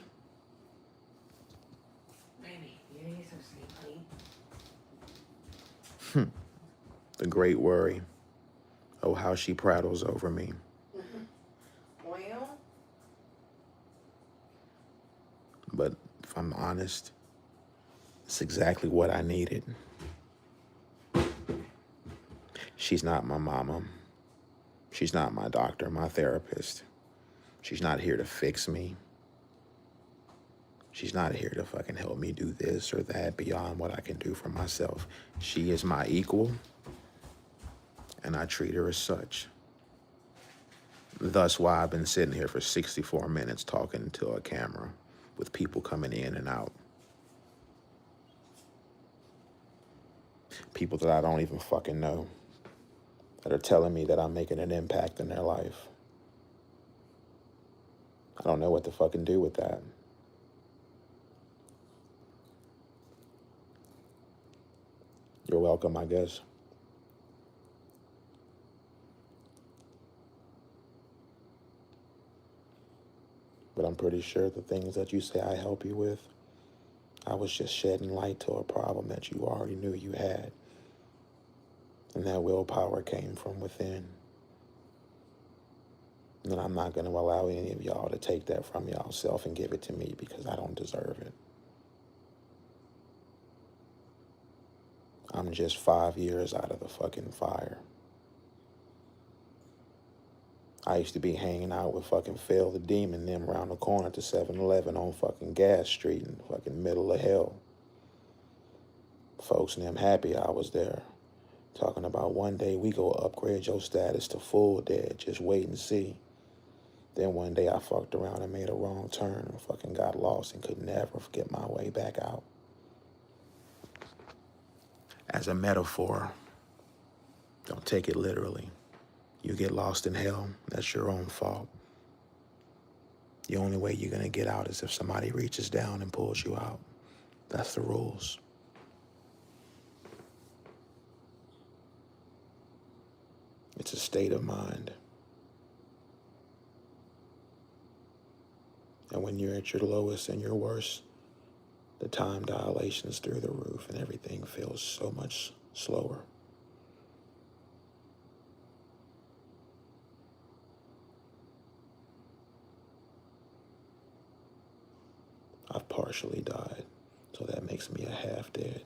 Baby, you need some sleep, please. The great worry. Oh, how she prattles over me. Well? But if I'm honest, it's exactly what I needed. She's not my mama. She's not my doctor, my therapist. She's not here to fix me. She's not here to fucking help me do this or that beyond what I can do for myself. She is my equal, and I treat her as such. Thus why I've been sitting here for 64 minutes talking to a camera with people coming in and out. People that I don't even fucking know that are telling me that I'm making an impact in their life. I don't know what to fucking do with that. You're welcome, I guess. But I'm pretty sure the things that you say I help you with, I was just shedding light to a problem that you already knew you had. And that willpower came from within. And I'm not going to allow any of y'all to take that from y'all self and give it to me because I don't deserve it. I'm just 5 years out of the fucking fire. I used to be hanging out with fucking Phil the Demon them around the corner to 7-Eleven on fucking Gas Street in the fucking middle of hell. Folks and them happy I was there. Talking about one day we go upgrade your status to full dead. Just wait and see. Then one day I fucked around and made a wrong turn and fucking got lost and could never get my way back out. As a metaphor, don't take it literally. You get lost in hell, that's your own fault. The only way you're gonna get out is if somebody reaches down and pulls you out. That's the rules. It's a state of mind. And when you're at your lowest and your worst, the time dilation's through the roof and everything feels so much slower. I've partially died, so that makes me a half dead.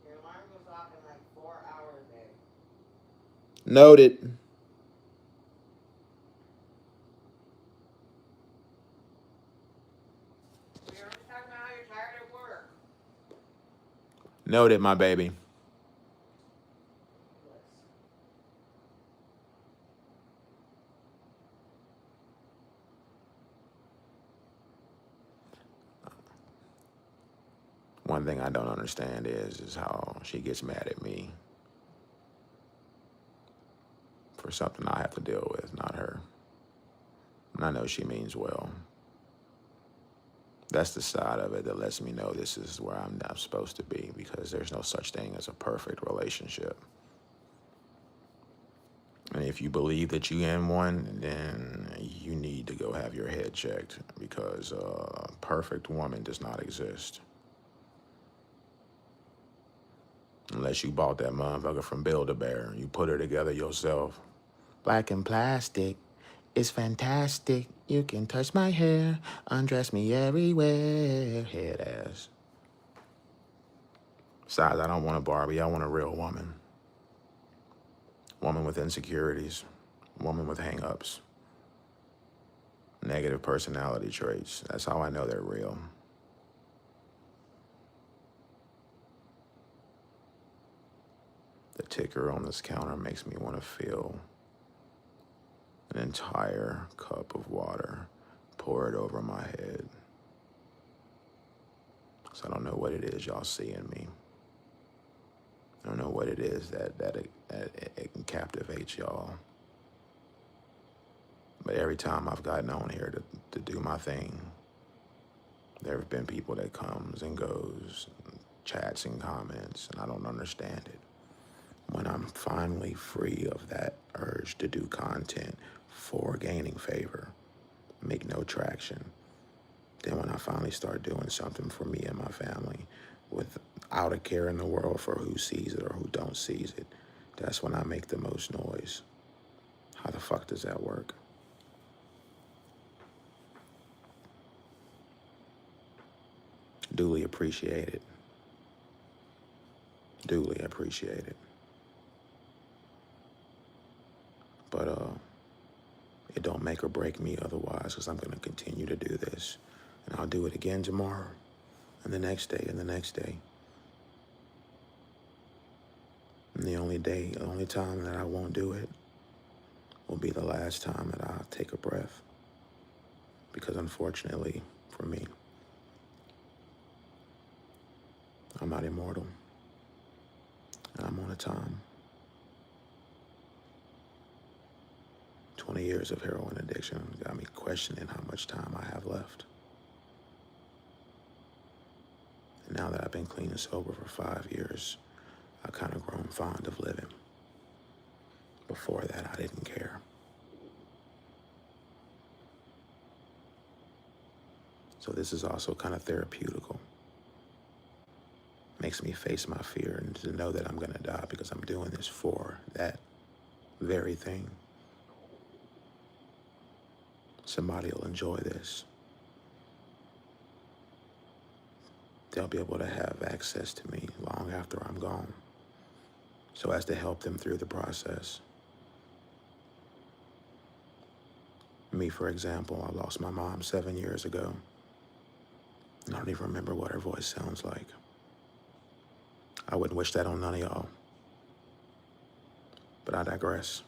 Your alarm goes off in like 4 hours, babe. Noted. We were just talking about how you're tired at work. Noted, my baby. One thing I don't understand is how she gets mad at me for something I have to deal with, not her. And I know she means well. That's the side of it that lets me know this is where I'm not supposed to be, because there's no such thing as a perfect relationship. And if you believe that you're in one, then you need to go have your head checked, because a perfect woman does not exist. Unless you bought that motherfucker from Build-A-Bear and you put her together yourself. Black and plastic, it's fantastic. You can touch my hair, undress me everywhere. Head ass. Besides, I don't want a Barbie, I want a real woman. Woman with insecurities, woman with hang-ups, negative personality traits. That's how I know they're real. The ticker on this counter makes me want to feel an entire cup of water, pour it over my head. So I don't know what it is y'all see in me. I don't know what it is that it can captivate y'all. But every time I've gotten on here to do my thing, there have been people that comes and goes, chats and comments, and I don't understand it. When I'm finally free of that urge to do content for gaining favor, make no traction, then when I finally start doing something for me and my family without a care in the world for who sees it or who don't sees it, that's when I make the most noise. How the fuck does that work? Duly appreciated. Duly appreciated. But it don't make or break me otherwise, because I'm going to continue to do this. And I'll do it again tomorrow, and the next day, and the next day. And the only time that I won't do it will be the last time that I'll take a breath. Because unfortunately, for me, I'm not immortal. And I'm on a time. 20 years of heroin addiction got me questioning how much time I have left. And now that I've been clean and sober for 5 years, I kind of grown fond of living. Before that, I didn't care. So this is also kind of therapeutical. Makes me face my fear and to know that I'm going to die because I'm doing this for that very thing. Somebody will enjoy this. They'll be able to have access to me long after I'm gone, so as to help them through the process. Me, for example, I lost my mom 7 years ago. I don't even remember what her voice sounds like. I wouldn't wish that on none of y'all. But I digress.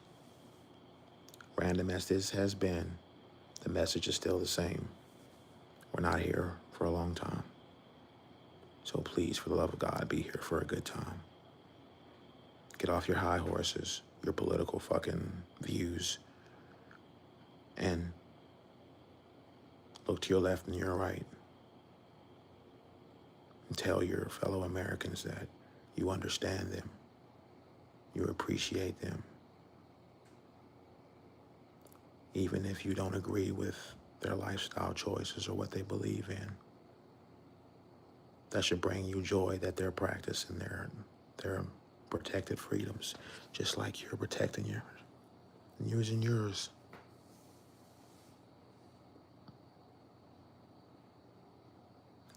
Random as this has been, the message is still the same. We're not here for a long time. So please, for the love of God, be here for a good time. Get off your high horses, your political fucking views, and look to your left and your right. And tell your fellow Americans that you understand them, you appreciate them. Even if you don't agree with their lifestyle choices or what they believe in, that should bring you joy that they're practicing their protected freedoms, just like you're protecting yours and using yours.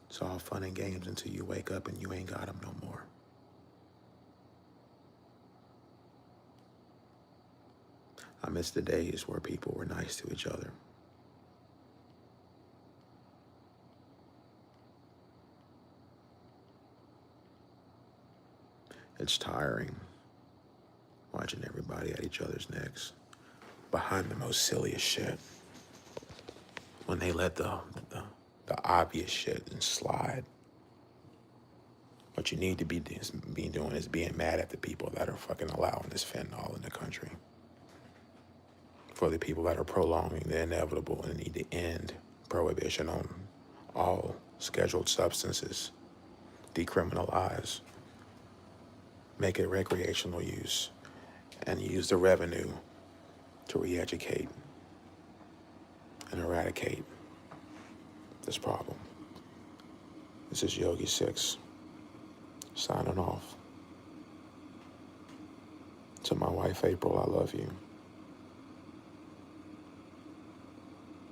It's all fun and games until you wake up and you ain't got them no more. I miss the days where people were nice to each other. It's tiring watching everybody at each other's necks behind the most silliest shit. When they let the obvious shit and slide. What you need to be doing is being mad at the people that are fucking allowing this fentanyl in the country. For the people that are prolonging the inevitable and need to end prohibition on all scheduled substances, decriminalize, make it recreational use, and use the revenue to re-educate and eradicate this problem. This is Yogi 6, signing off. To my wife, April, I love you.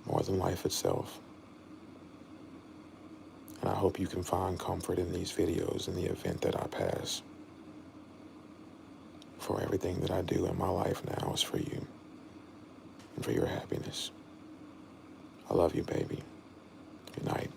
More than life itself. And I hope you can find comfort in these videos in the event that I pass. For everything that I do in my life now is for you and for your happiness. I love you, baby. Good night.